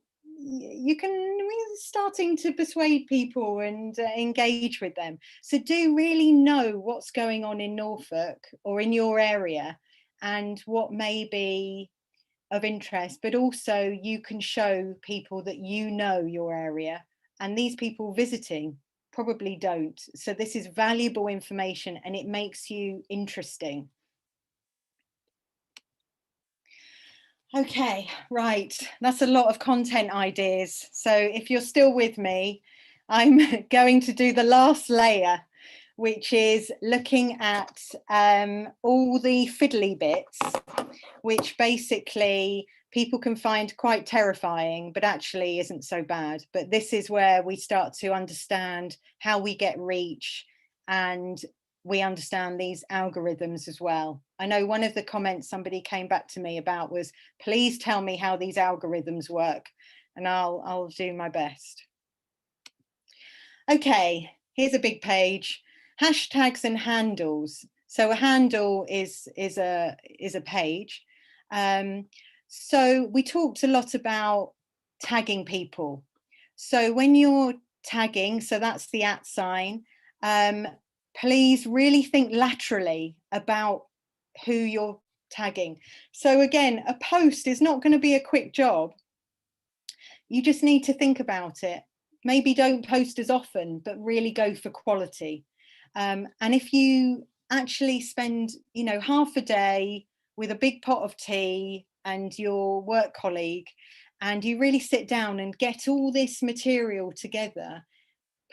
starting to persuade people and engage with them. So do really know what's going on in Norfolk or in your area and what may be of interest, but also you can show people that you know your area, and these people visiting probably don't. So this is valuable information and it makes you interesting. Okay, right. That's a lot of content ideas. So if you're still with me, I'm going to do the last layer, which is looking at all the fiddly bits, which basically people can find quite terrifying, but actually isn't so bad. But this is where we start to understand how we get reach, and we understand these algorithms as well. I know one of the comments somebody came back to me about was, please tell me how these algorithms work, and I'll do my best. Okay, here's a big page, hashtags and handles. So a handle is a page. So we talked a lot about tagging people. So when you're tagging, so that's the @ sign. Please really think laterally about who you're tagging. So again, a post is not going to be a quick job. You just need to think about it. Maybe don't post as often, but really go for quality. And if you actually spend, you know, half a day with a big pot of tea and your work colleague, and you really sit down and get all this material together,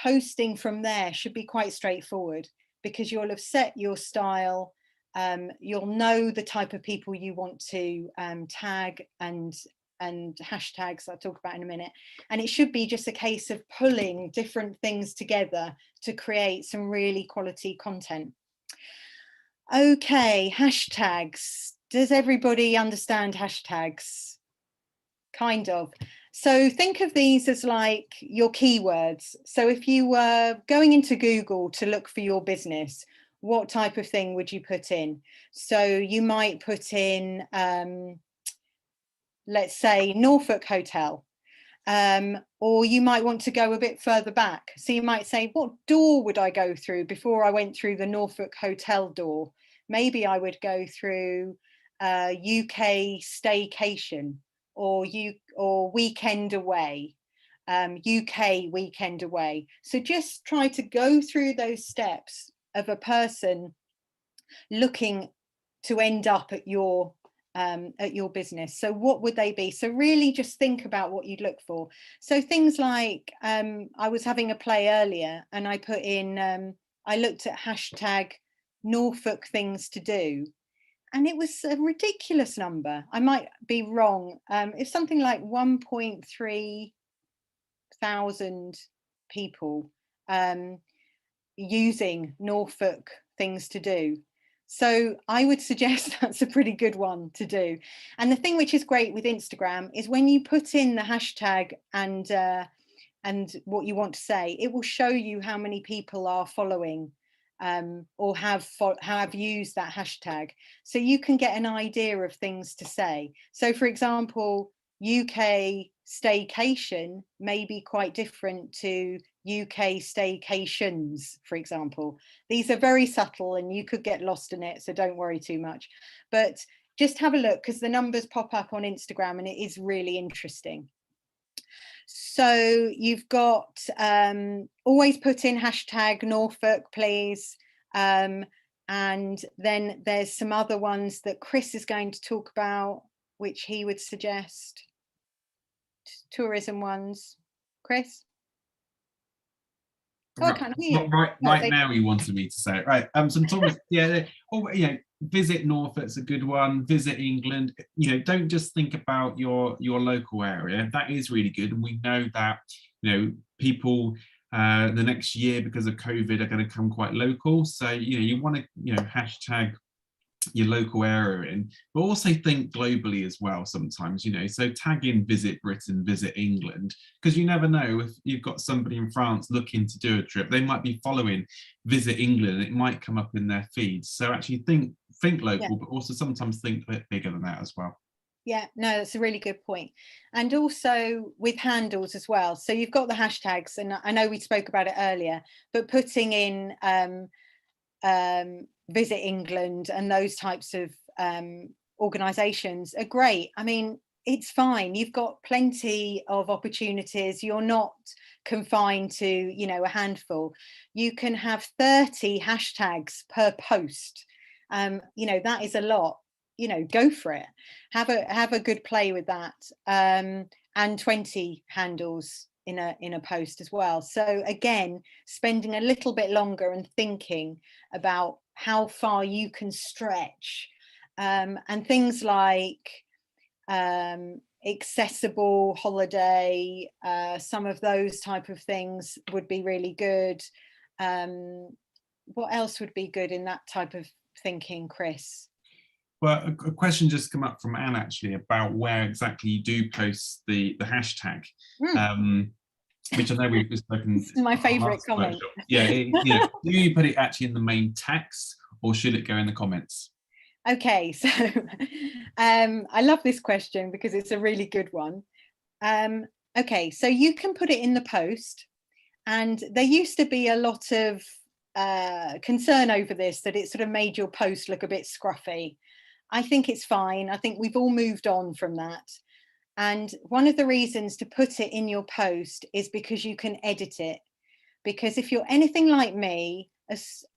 posting from there should be quite straightforward, because you'll have set your style, you'll know the type of people you want to tag and hashtags I'll talk about in a minute, and it should be just a case of pulling different things together to create some really quality content. Okay, hashtags. Does everybody understand hashtags? Kind of. So think of these as like your keywords. So if you were going into Google to look for your business, what type of thing would you put in? So you might put in, let's say, Norfolk Hotel, or you might want to go a bit further back. So you might say, what door would I go through before I went through the Norfolk Hotel door? Maybe I would go through UK staycation, or weekend away, UK weekend away. So just try to go through those steps of a person looking to end up at your business. So what would they be? So really just think about what you'd look for. So things like, I was having a play earlier and I put in, I looked at hashtag Norfolk things to do, and it was a ridiculous number. I might be wrong. It's something like 1.3 thousand people using Norfolk things to do. So I would suggest that's a pretty good one to do. And the thing which is great with Instagram is when you put in the hashtag and what you want to say, it will show you how many people are following or have used that hashtag. So you can get an idea of things to say. So for example, UK staycation may be quite different to UK staycations, for example. These are very subtle and you could get lost in it, so don't worry too much. But just have a look, because the numbers pop up on Instagram and it is really interesting. So you've got, always put in hashtag Norfolk, please. And then there's some other ones that Chris is going to talk about, which he would suggest. Tourism ones. Chris? Oh, I can't hear you. Right now he wanted me to say it. Right. Some tourists, yeah, oh, you know, visit Norfolk's a good one, visit England. You know, don't just think about your local area. That is really good. And we know that, you know, people the next year because of COVID are going to come quite local. So, you know, you want to, you know, hashtag your local area in, but also think globally as well sometimes, you know, so tag in visit Britain, visit England, because you never know if you've got somebody in France looking to do a trip, they might be following visit England, it might come up in their feeds. So actually think local, yeah, but also sometimes think a bit bigger than that as well. Yeah, no, that's a really good point. And also with handles as well. So you've got the hashtags, and I know we spoke about it earlier, but putting in Visit England and those types of organizations are great. I mean, it's fine. You've got plenty of opportunities. You're not confined to, you know, a handful. You can have 30 hashtags per post. You know, that is a lot. You know, go for it. Have a good play with that. And 20 handles in a post as well. So again, spending a little bit longer and thinking about how far you can stretch, and things like accessible holiday, some of those type of things would be really good. What else would be good in that type of thinking, Chris? Well, a question just come up from Anne actually about where exactly you do post the hashtag, which I know we've spoken. This is my favourite comment. Yeah, you know, do you put it actually in the main text or should it go in the comments? Okay, so I love this question because it's a really good one. Okay, so you can put it in the post, And there used to be a lot of concern over this, that it sort of made your post look a bit scruffy. I think it's fine. I think we've all moved on from that. And one of the reasons to put it in your post is because you can edit it. Because if you're anything like me,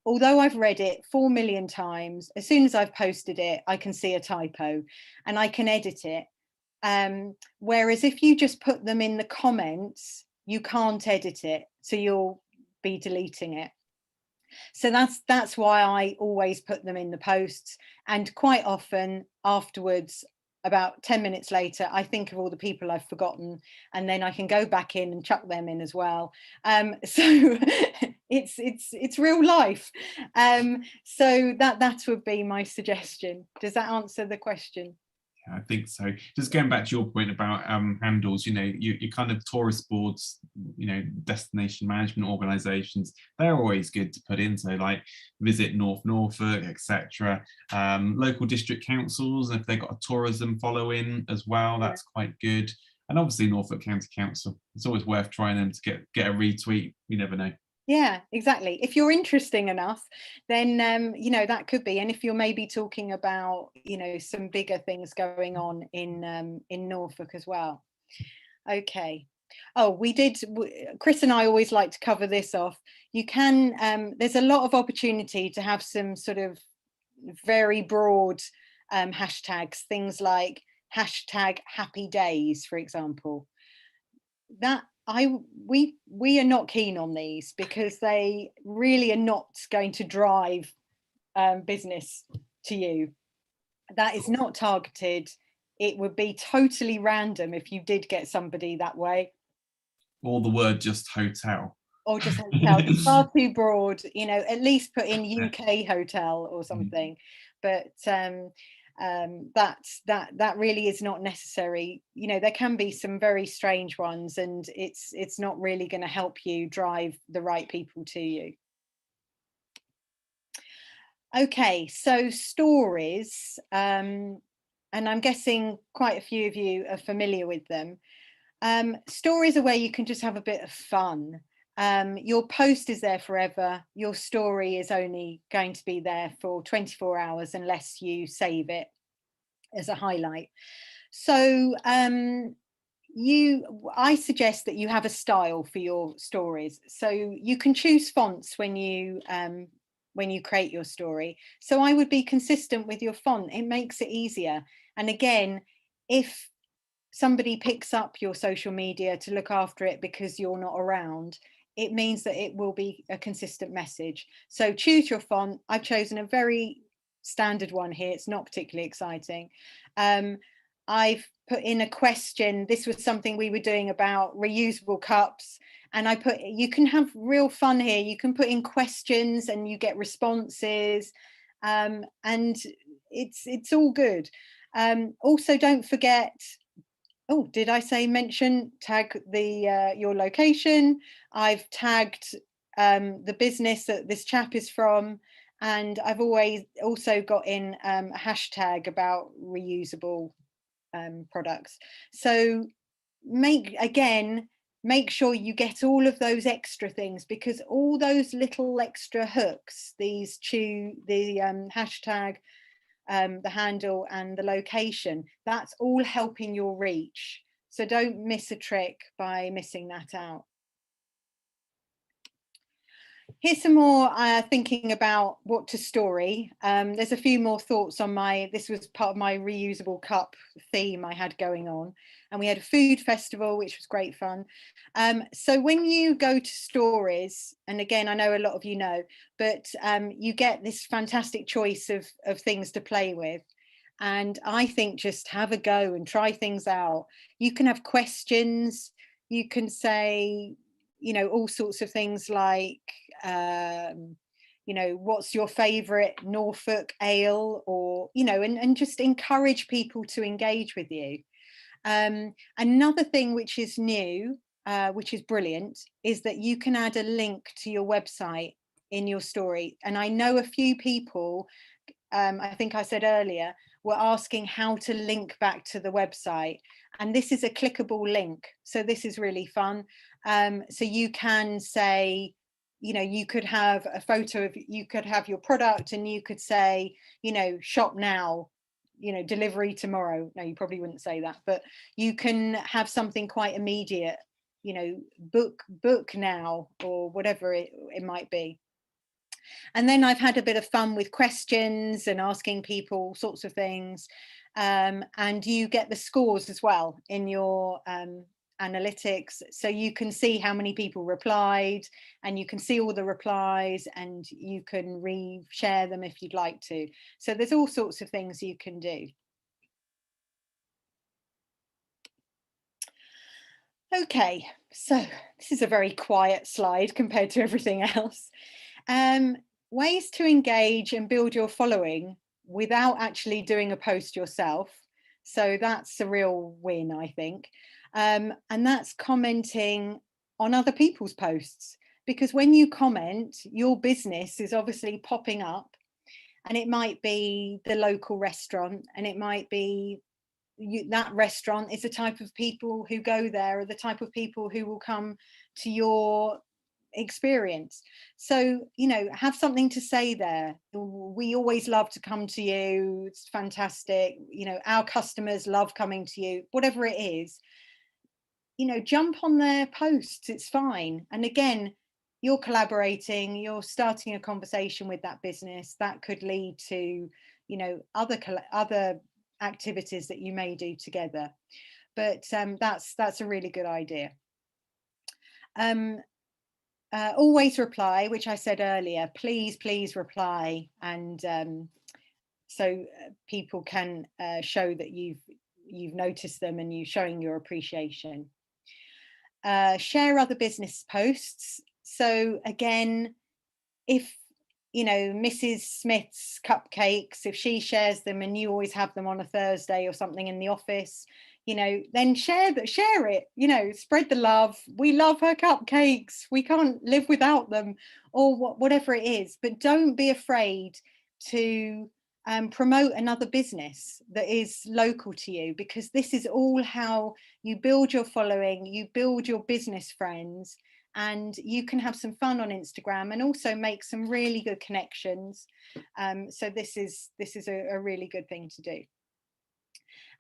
although I've read it 4 million times, as soon as I've posted it, I can see a typo and I can edit it. Whereas if you just put them in the comments, you can't edit it. So you'll be deleting it. So that's why I always put them in the posts. And quite often afterwards, about 10 minutes later, I think of all the people I've forgotten, and then I can go back in and chuck them in as well. So it's real life. So that would be my suggestion. Does that answer the question? I think so. Just going back to your point about handles, you know, you kind of tourist boards, you know, destination management organisations, they're always good to put in. So like Visit North Norfolk, etc. Local district councils, and if they've got a tourism following as well, that's quite good. And obviously Norfolk County Council, it's always worth trying them to get a retweet. You never know. Yeah, exactly. If you're interesting enough, then you know, that could be. And if you're maybe talking about, you know, some bigger things going on in Norfolk as well. Okay. Oh, Chris and I always like to cover this off. You can, there's a lot of opportunity to have some sort of very broad hashtags, things like #happy-days, for example. We are not keen on these because they really are not going to drive business to you. That is not targeted. It would be totally random if you did get somebody that way. Or the word just hotel. Or just hotel. It's far too broad, you know, at least put in UK hotel or something. But that really is not necessary. You know, there can be some very strange ones, and it's not really going to help you drive the right people to you. Okay, so stories, and I'm guessing quite a few of you are familiar with them. Stories are where you can just have a bit of fun. Your post is there forever. Your story is only going to be there for 24 hours unless you save it as a highlight. So I suggest that you have a style for your stories. So you can choose fonts when you create your story. So I would be consistent with your font. It makes it easier. And again, if somebody picks up your social media to look after it because you're not around, it means that it will be a consistent message. So choose your font. I've chosen a very standard one here. It's not particularly exciting. I've put in a question. This was something we were doing about reusable cups. And I put, you can have real fun here. You can put in questions and you get responses. And it's all good. Also, don't forget, oh, did I say tag your location? I've tagged the business that this chap is from, and I've always also got in a hashtag about reusable products. So make sure you get all of those extra things, because all those little extra hooks, the hashtag, the handle and the location, that's all helping your reach. So don't miss a trick by missing that out. Here's some more thinking about what to story. There's a few more thoughts on this was part of my reusable cup theme I had going on. And we had a food festival, which was great fun. So when you go to stories, and again, I know a lot of you know, but you get this fantastic choice of things to play with. And I think just have a go and try things out. You can have questions. You can say, you know, all sorts of things like, you know, what's your favorite Norfolk ale, or, you know, and just encourage people to engage with you. Another thing which is new, which is brilliant, is that you can add a link to your website in your story. And I know a few people, I think I said earlier, were asking how to link back to the website. And this is a clickable link. So this is really fun. So you can say, you know, you could have a photo of, you could have your product and you could say, you know, shop now, you know, delivery tomorrow. No, you probably wouldn't say that, but you can have something quite immediate, you know, book now, or whatever it might be. And then I've had a bit of fun with questions and asking people all sorts of things. And you get the scores as well in your analytics, so you can see how many people replied, and you can see all the replies, and you can re-share them if you'd like to. So there's all sorts of things you can do. Okay, so this is a very quiet slide compared to everything else. Ways to engage and build your following without actually doing a post yourself. So that's a real win, I think. And that's commenting on other people's posts, because when you comment, your business is obviously popping up, and it might be the local restaurant, and it might be that restaurant is the type of people who go there, or the type of people who will come to your experience. So, you know, have something to say there. We always love to come to you. It's fantastic. You know, our customers love coming to you, whatever it is. You know, jump on their posts, it's fine. And again, you're collaborating, you're starting a conversation with that business that could lead to, you know, other activities that you may do together. But that's a really good idea. Always reply, which I said earlier. Please reply, and so people can show that you've noticed them and you're showing your appreciation. Share other business posts. So again, if, you know, Mrs. Smith's cupcakes, if she shares them and you always have them on a Thursday or something in the office, you know, then share it, you know, spread the love. We love her cupcakes, we can't live without them, or whatever it is. But don't be afraid to promote another business that is local to you, because this is all how you build your following, you build your business friends, and you can have some fun on Instagram and also make some really good connections. So this is a really good thing to do.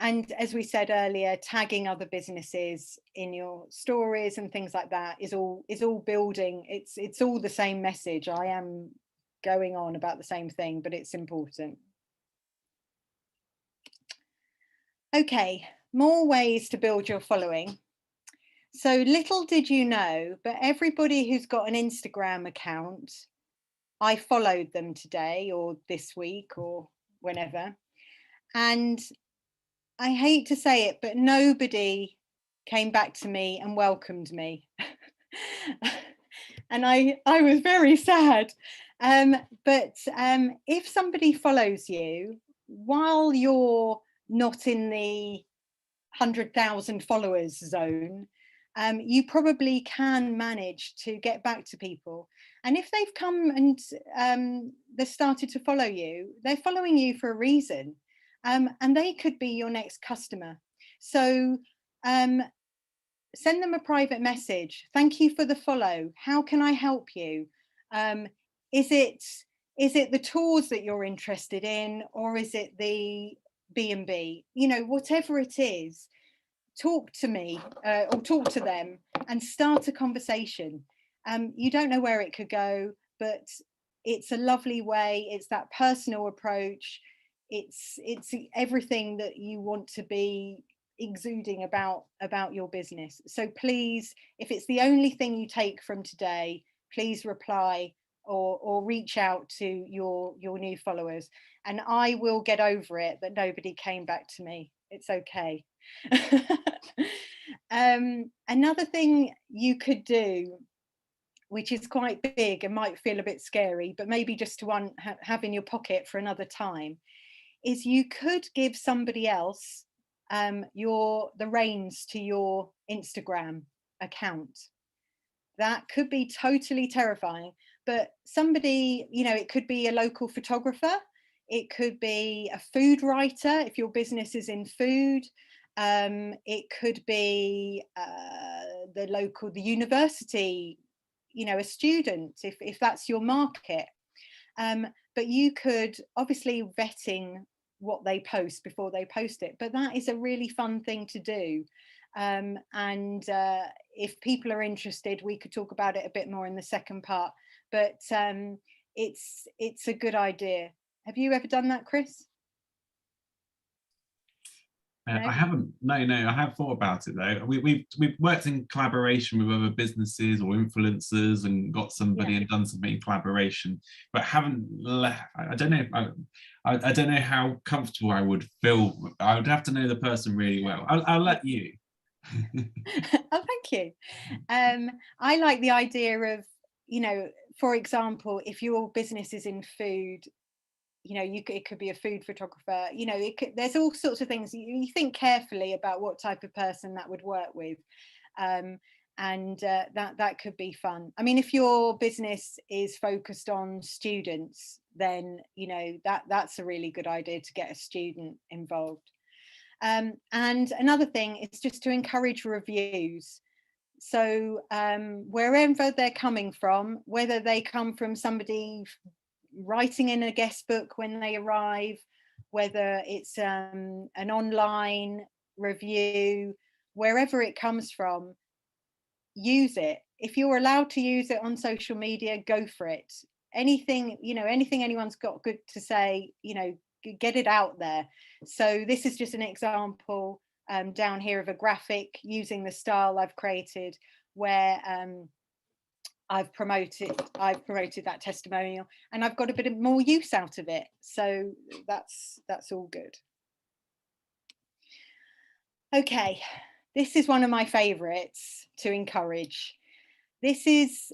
And as we said earlier, tagging other businesses in your stories and things like that is all building. It's all the same message. I am going on about the same thing, but it's important. Okay, more ways to build your following. So little did you know, but everybody who's got an Instagram account, I followed them today or this week or whenever. And I hate to say it, but nobody came back to me and welcomed me. And I was very sad. But if somebody follows you while you're not in the 100,000 followers zone, you probably can manage to get back to people. And if they've come and they've started to follow you, they're following you for a reason, and they could be your next customer. So send them a private message. Thank you for the follow. How can I help you? Is it the tours that you're interested in, or is it the B&B? You know, whatever it is, talk to me or talk to them and start a conversation. You don't know where it could go, but it's a lovely way. It's that personal approach. It's everything that you want to be exuding about your business. So please, if it's the only thing you take from today, please reply or reach out to your new followers, and I will get over it that nobody came back to me. It's okay. Another thing you could do, which is quite big and might feel a bit scary, but maybe just to have in your pocket for another time, is you could give somebody else the reins to your Instagram account. That could be totally terrifying, but somebody, you know, it could be a local photographer, It could be a food writer if your business is in food. It could be the university, you know, a student, if that's your market. But you could obviously vetting what they post before they post it, but that is a really fun thing to do. If people are interested, we could talk about it a bit more in the second part, but it's a good idea. Have you ever done that, Chris? No? I haven't. No, I have thought about it though. We've worked in collaboration with other businesses or influencers and got somebody and done something in collaboration, but haven't. I don't know. I don't know how comfortable I would feel. I would have to know the person really well. I'll let you. Oh, thank you. I like the idea of, you know, for example, if your business is in food, you know, it could be a food photographer, you know, there's all sorts of things. You think carefully about what type of person that would work with. That could be fun. I mean, if your business is focused on students, then, you know, that's a really good idea to get a student involved. And another thing is just to encourage reviews. So wherever they're coming from, whether they come from somebody writing in a guest book when they arrive, whether it's an online review, wherever it comes from, use it. If you're allowed to use it on social media, go for it. Anything, you know, anything anyone's got good to say, you know, get it out there. So this is just an example down here of a graphic using the style I've created, where I've promoted that testimonial, and I've got a bit of more use out of it. So that's all good. Okay, this is one of my favorites to encourage. This is,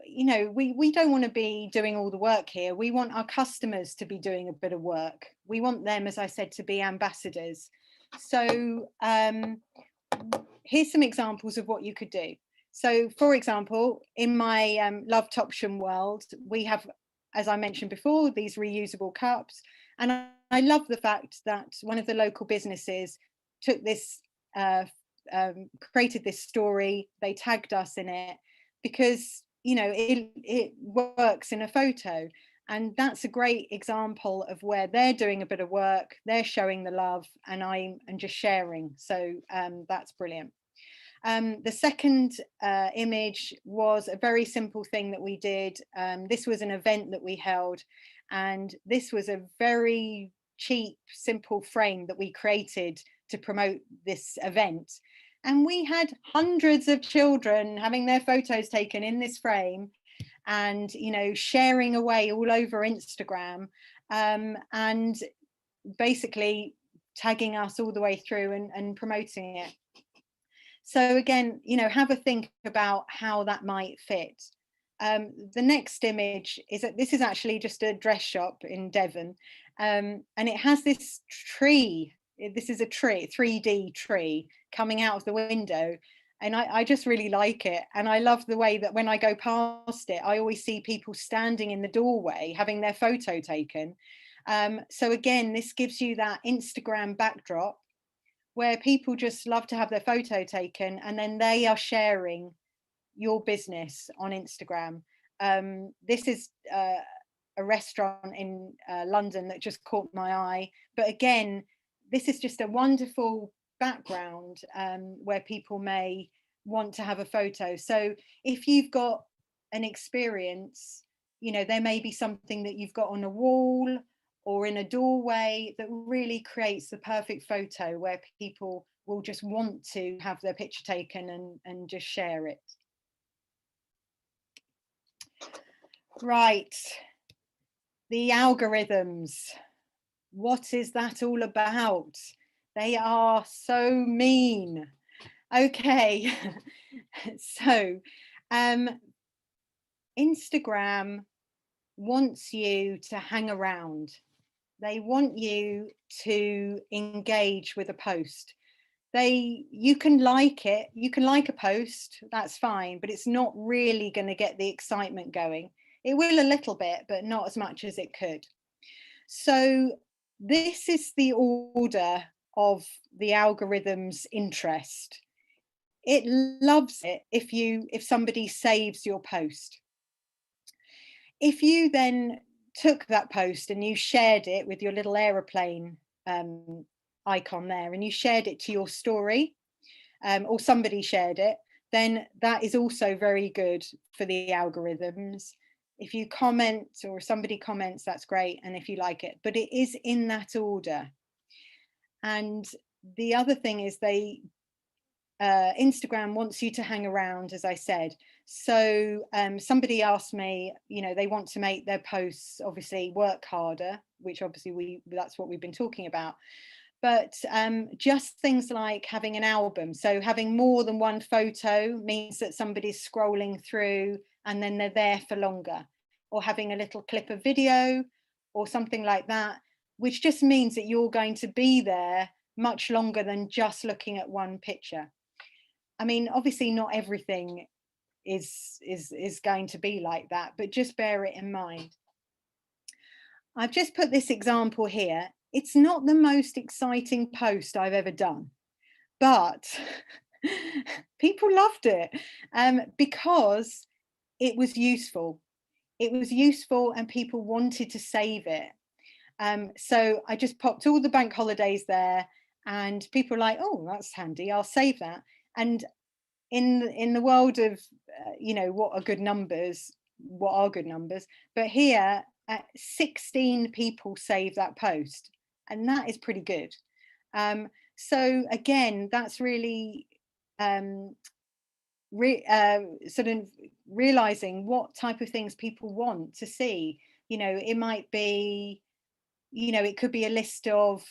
you know, we don't want to be doing all the work here. We want our customers to be doing a bit of work. We want them, as I said, to be ambassadors. So here's some examples of what you could do. So, for example, in my Love Topsham world, we have, as I mentioned before, these reusable cups. And I love the fact that one of the local businesses took this, created this story, they tagged us in it, because, you know, it works in a photo. And that's a great example of where they're doing a bit of work, they're showing the love, and I'm just sharing. So that's brilliant. The second image was a very simple thing that we did. This was an event that we held, and this was a very cheap, simple frame that we created to promote this event. And we had hundreds of children having their photos taken in this frame and, you know, sharing away all over Instagram, and basically tagging us all the way through and promoting it. So again, you know, have a think about how that might fit. The next image is that this is actually just a dress shop in Devon, and it has this tree. This is a tree, 3D tree coming out of the window. And I just really like it. And I love the way that when I go past it, I always see people standing in the doorway having their photo taken. So again, this gives you that Instagram backdrop where people just love to have their photo taken, and then they are sharing your business on Instagram. This is a restaurant in London that just caught my eye. But again, this is just a wonderful background where people may want to have a photo. So if you've got an experience, you know, there may be something that you've got on a wall or in a doorway that really creates the perfect photo where people will just want to have their picture taken and just share it. Right, the algorithms. What is that all about? They are so mean. Okay, so Instagram wants you to hang around. They want you to engage with a post. You can like it, you can like a post, that's fine, but it's not really going to get the excitement going. It will a little bit, but not as much as it could. So this is the order of the algorithm's interest. It loves it if somebody saves your post. If you then took that post and you shared it with your little aeroplane icon there, and you shared it to your story, or somebody shared it, then that is also very good for the algorithms. If you comment or somebody comments, that's great, and if you like it, but it is in that order. And the other thing is Instagram wants you to hang around, as I said. So somebody asked me, you know, they want to make their posts obviously work harder, which obviously that's what we've been talking about. But just things like having an album. So having more than one photo means that somebody's scrolling through and then they're there for longer, or having a little clip of video or something like that, which just means that you're going to be there much longer than just looking at one picture. I mean, obviously not everything is going to be like that, but just bear it in mind. I've just put this example here. It's not the most exciting post I've ever done, but people loved it because it was useful. It was useful and people wanted to save it. So I just popped all the bank holidays there, and people were like, oh, that's handy, I'll save that. And in the world of, you know, what are good numbers, but here 16 people saved that post, and that is pretty good. So again, that's really sort of realizing what type of things people want to see. You know, it might be, you know, it could be a list of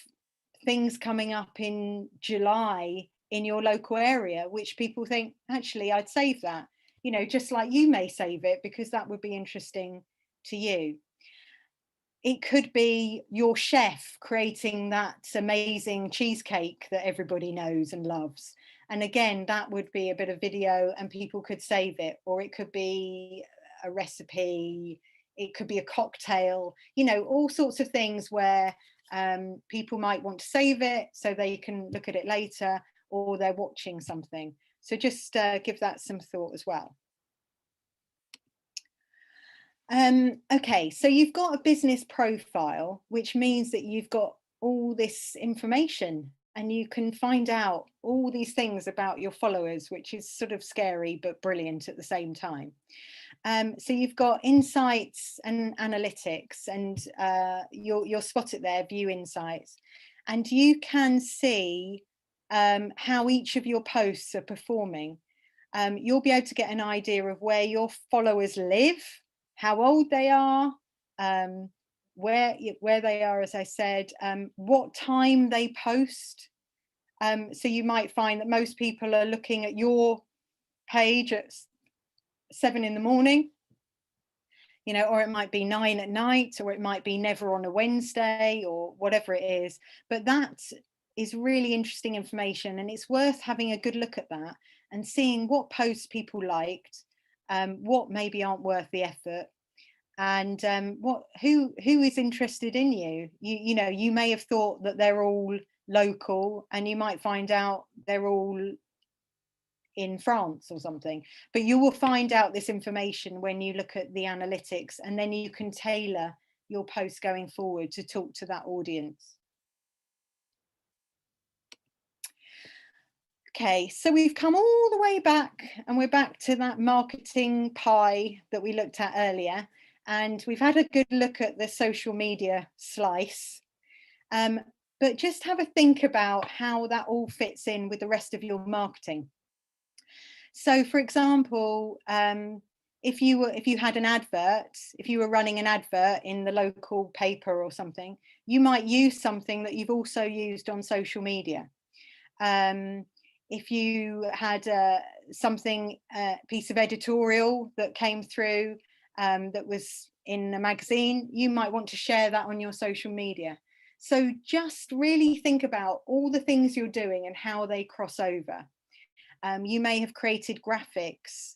things coming up in July in your local area, which people think, actually, I'd save that, you know, just like you may save it because that would be interesting to you. It could be your chef creating that amazing cheesecake that everybody knows and loves. And again, that would be a bit of video and people could save it. Or it could be a recipe, it could be a cocktail, you know, all sorts of things where people might want to save it so they can look at it later, or they're watching something. So just give that some thought as well. Okay, so you've got a business profile, which means that you've got all this information and you can find out all these things about your followers, which is sort of scary but brilliant at the same time. So you've got insights and analytics, and you'll spot it there, view insights, and you can see how each of your posts are performing. You'll be able to get an idea of where your followers live, how old they are, where they are, as I said, what time they post. So you might find that most people are looking at your page at 7 in the morning, you know, or it might be 9 at night, or it might be never on a Wednesday, or whatever it is. But that is really interesting information, and it's worth having a good look at that and seeing what posts people liked, what maybe aren't worth the effort, and who is interested in you. You know, you may have thought that they're all local, and you might find out they're all in France or something, but you will find out this information when you look at the analytics, and then you can tailor your post going forward to talk to that audience. Okay, so we've come all the way back, and we're back to that marketing pie that we looked at earlier, and we've had a good look at the social media slice, but just have a think about how that all fits in with the rest of your marketing. So, for example, if you had an advert, if you were running an advert in the local paper or something, you might use something that you've also used on social media. If you had something, piece of editorial that came through that was in a magazine, you might want to share that on your social media. So just really think about all the things you're doing and how they cross over. You may have created graphics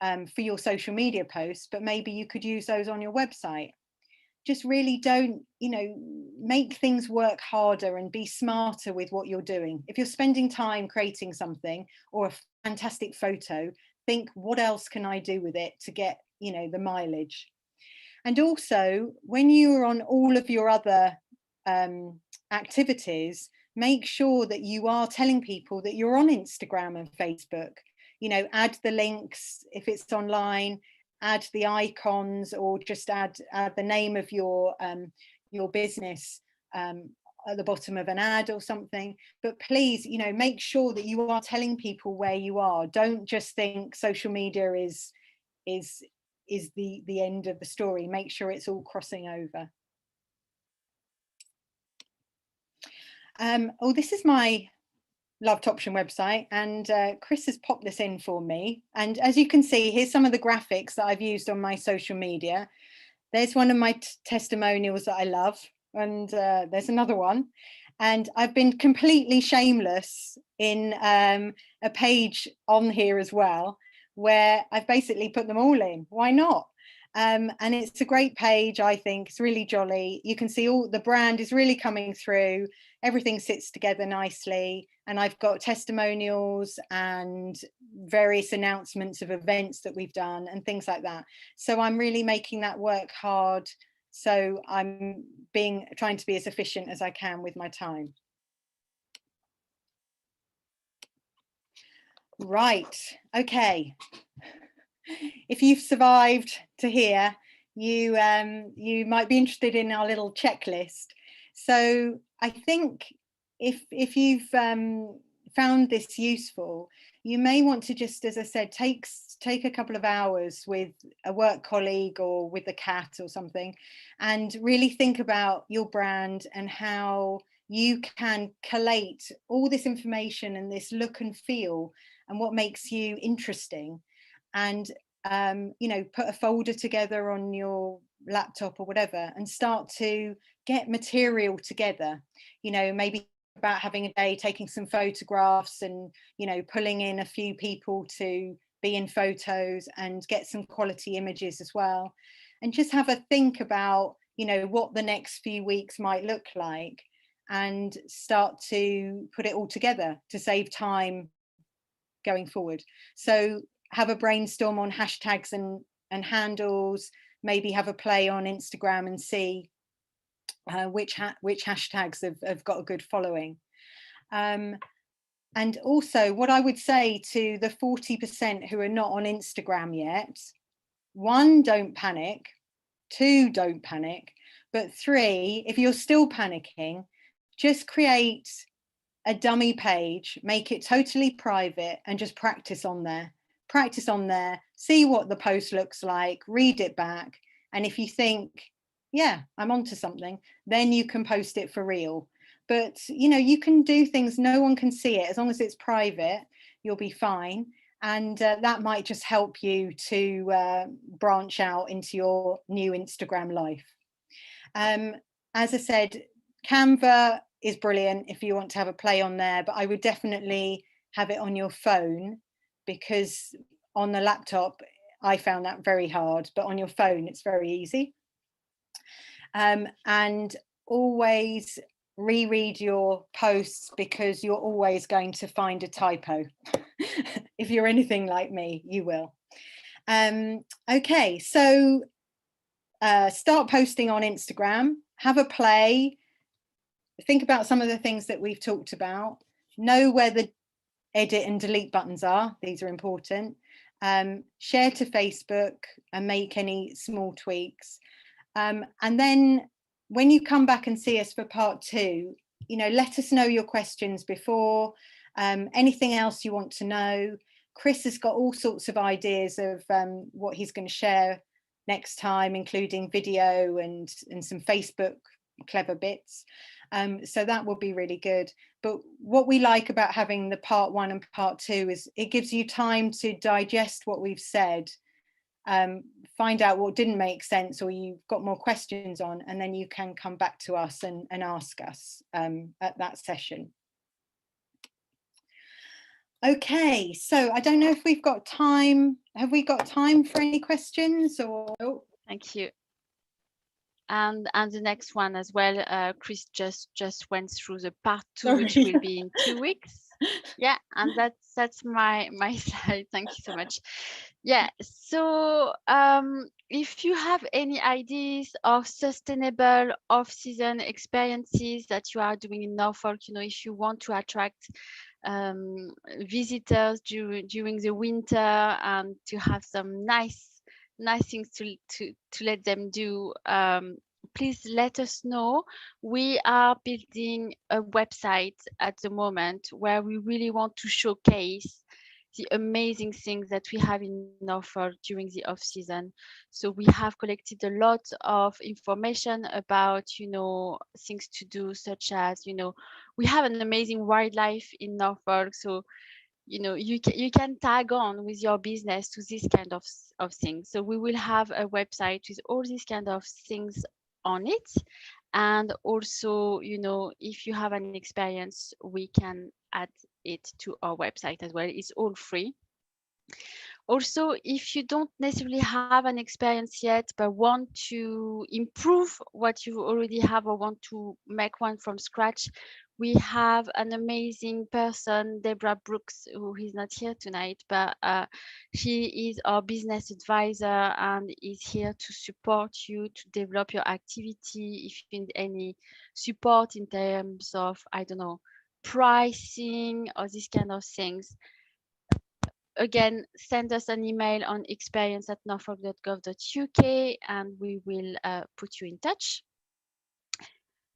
for your social media posts, but maybe you could use those on your website. just really don't, make things work harder and be smarter with what you're doing. If you're spending time creating something or a fantastic photo, think, what else can I do with it to get, the mileage? And also, when you are on all of your other activities, make sure that you are telling people that you're on Instagram and Facebook. Add the links if it's online, add the icons, or just add the name of your business at the bottom of an ad or something. But please, make sure that you are telling people where you are. Don't just think social media is the end of the story. Make sure it's all crossing over. This is my Love Topsham website, and Chris has popped this in for me. And as you can see, here's some of the graphics that I've used on my social media. There's one of my testimonials that I love, and there's another one. And I've been completely shameless in a page on here as well, where I've basically put them all in. Why not? And it's a great page, I think. It's really jolly. You can see all the brand is really coming through. Everything sits together nicely. And I've got testimonials and various announcements of events that we've done and things like that. So I'm really making that work hard. So I'm trying to be as efficient as I can with my time. Right, okay. If you've survived to here, you might be interested in our little checklist. So I think if you've found this useful, you may want to just, as I said, take a couple of hours with a work colleague or with a cat or something, and really think about your brand and how you can collate all this information and this look and feel and what makes you interesting. And put a folder together on your laptop or whatever and start to get material together. Maybe about having a day taking some photographs and pulling in a few people to be in photos and get some quality images as well, and just have a think about what the next few weeks might look like, and start to put it all together to save time going forward. So have a brainstorm on hashtags and handles, maybe have a play on Instagram and see which hashtags have got a good following. And also, what I would say to the 40% who are not on Instagram yet: 1, don't panic. 2, don't panic. But 3, if you're still panicking, just create a dummy page, make it totally private, and just practice on there. Practice on there, see what the post looks like, read it back. And if you think, yeah, I'm onto something, then you can post it for real. But, you can do things, no one can see it. As long as it's private, you'll be fine. And that might just help you to branch out into your new Instagram life. As I said, Canva is brilliant if you want to have a play on there, but I would definitely have it on your phone, because on the laptop, I found that very hard, but on your phone, it's very easy. And always reread your posts, because you're always going to find a typo. If you're anything like me, you will. Okay, so start posting on Instagram, have a play, think about some of the things that we've talked about, know where the edit and delete buttons are. These are important. Share to Facebook and make any small tweaks. And then when you come back and see us for part 2, let us know your questions before, anything else you want to know. Chris has got all sorts of ideas of what he's going to share next time, including video and some Facebook clever bits. So that will be really good. But what we like about having the part 1 and part 2 is it gives you time to digest what we've said, find out what didn't make sense or you've got more questions on, and then you can come back to us and ask us at that session. Okay, so I don't know if we've got time. Have we got time for any questions? Or Thank you. and the next one as well. Chris just went through the part 2, Sorry. which will be in 2 weeks. Yeah, and that's my slide. Thank you so much. Yeah, so if you have any ideas of sustainable off-season experiences that you are doing in Norfolk, you know, if you want to attract visitors during the winter and to have some nice things to let them do, please let us know. We are building a website at the moment where we really want to showcase the amazing things that we have in Norfolk during the off season. So we have collected a lot of information about, you know, things to do, such as, you know, we have an amazing wildlife in Norfolk. So, you know, you can tag on with your business to this kind of things. So we will have a website with all these kind of things on it. And also, you know, if you have an experience, we can add it to our website as well. It's all free. Also, if you don't necessarily have an experience yet, but want to improve what you already have or want to make one from scratch, we have an amazing person, Deborah Brooks, who is not here tonight, but she is our business advisor and is here to support you to develop your activity. If you need any support in terms of, I don't know, pricing or these kind of things, again, send us an email on experience@norfolk.gov.uk and we will put you in touch.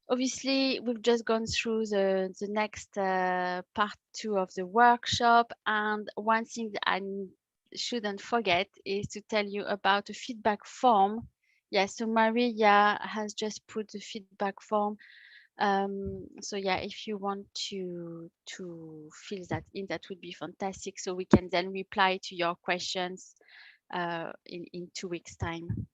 Obviously, we've just gone through the next part 2 of the workshop, and one thing that I shouldn't forget is to tell you about a feedback form. Yes, so Maria has just put the feedback form. So yeah, if you want to fill that in, that would be fantastic, so we can then reply to your questions in 2 weeks time.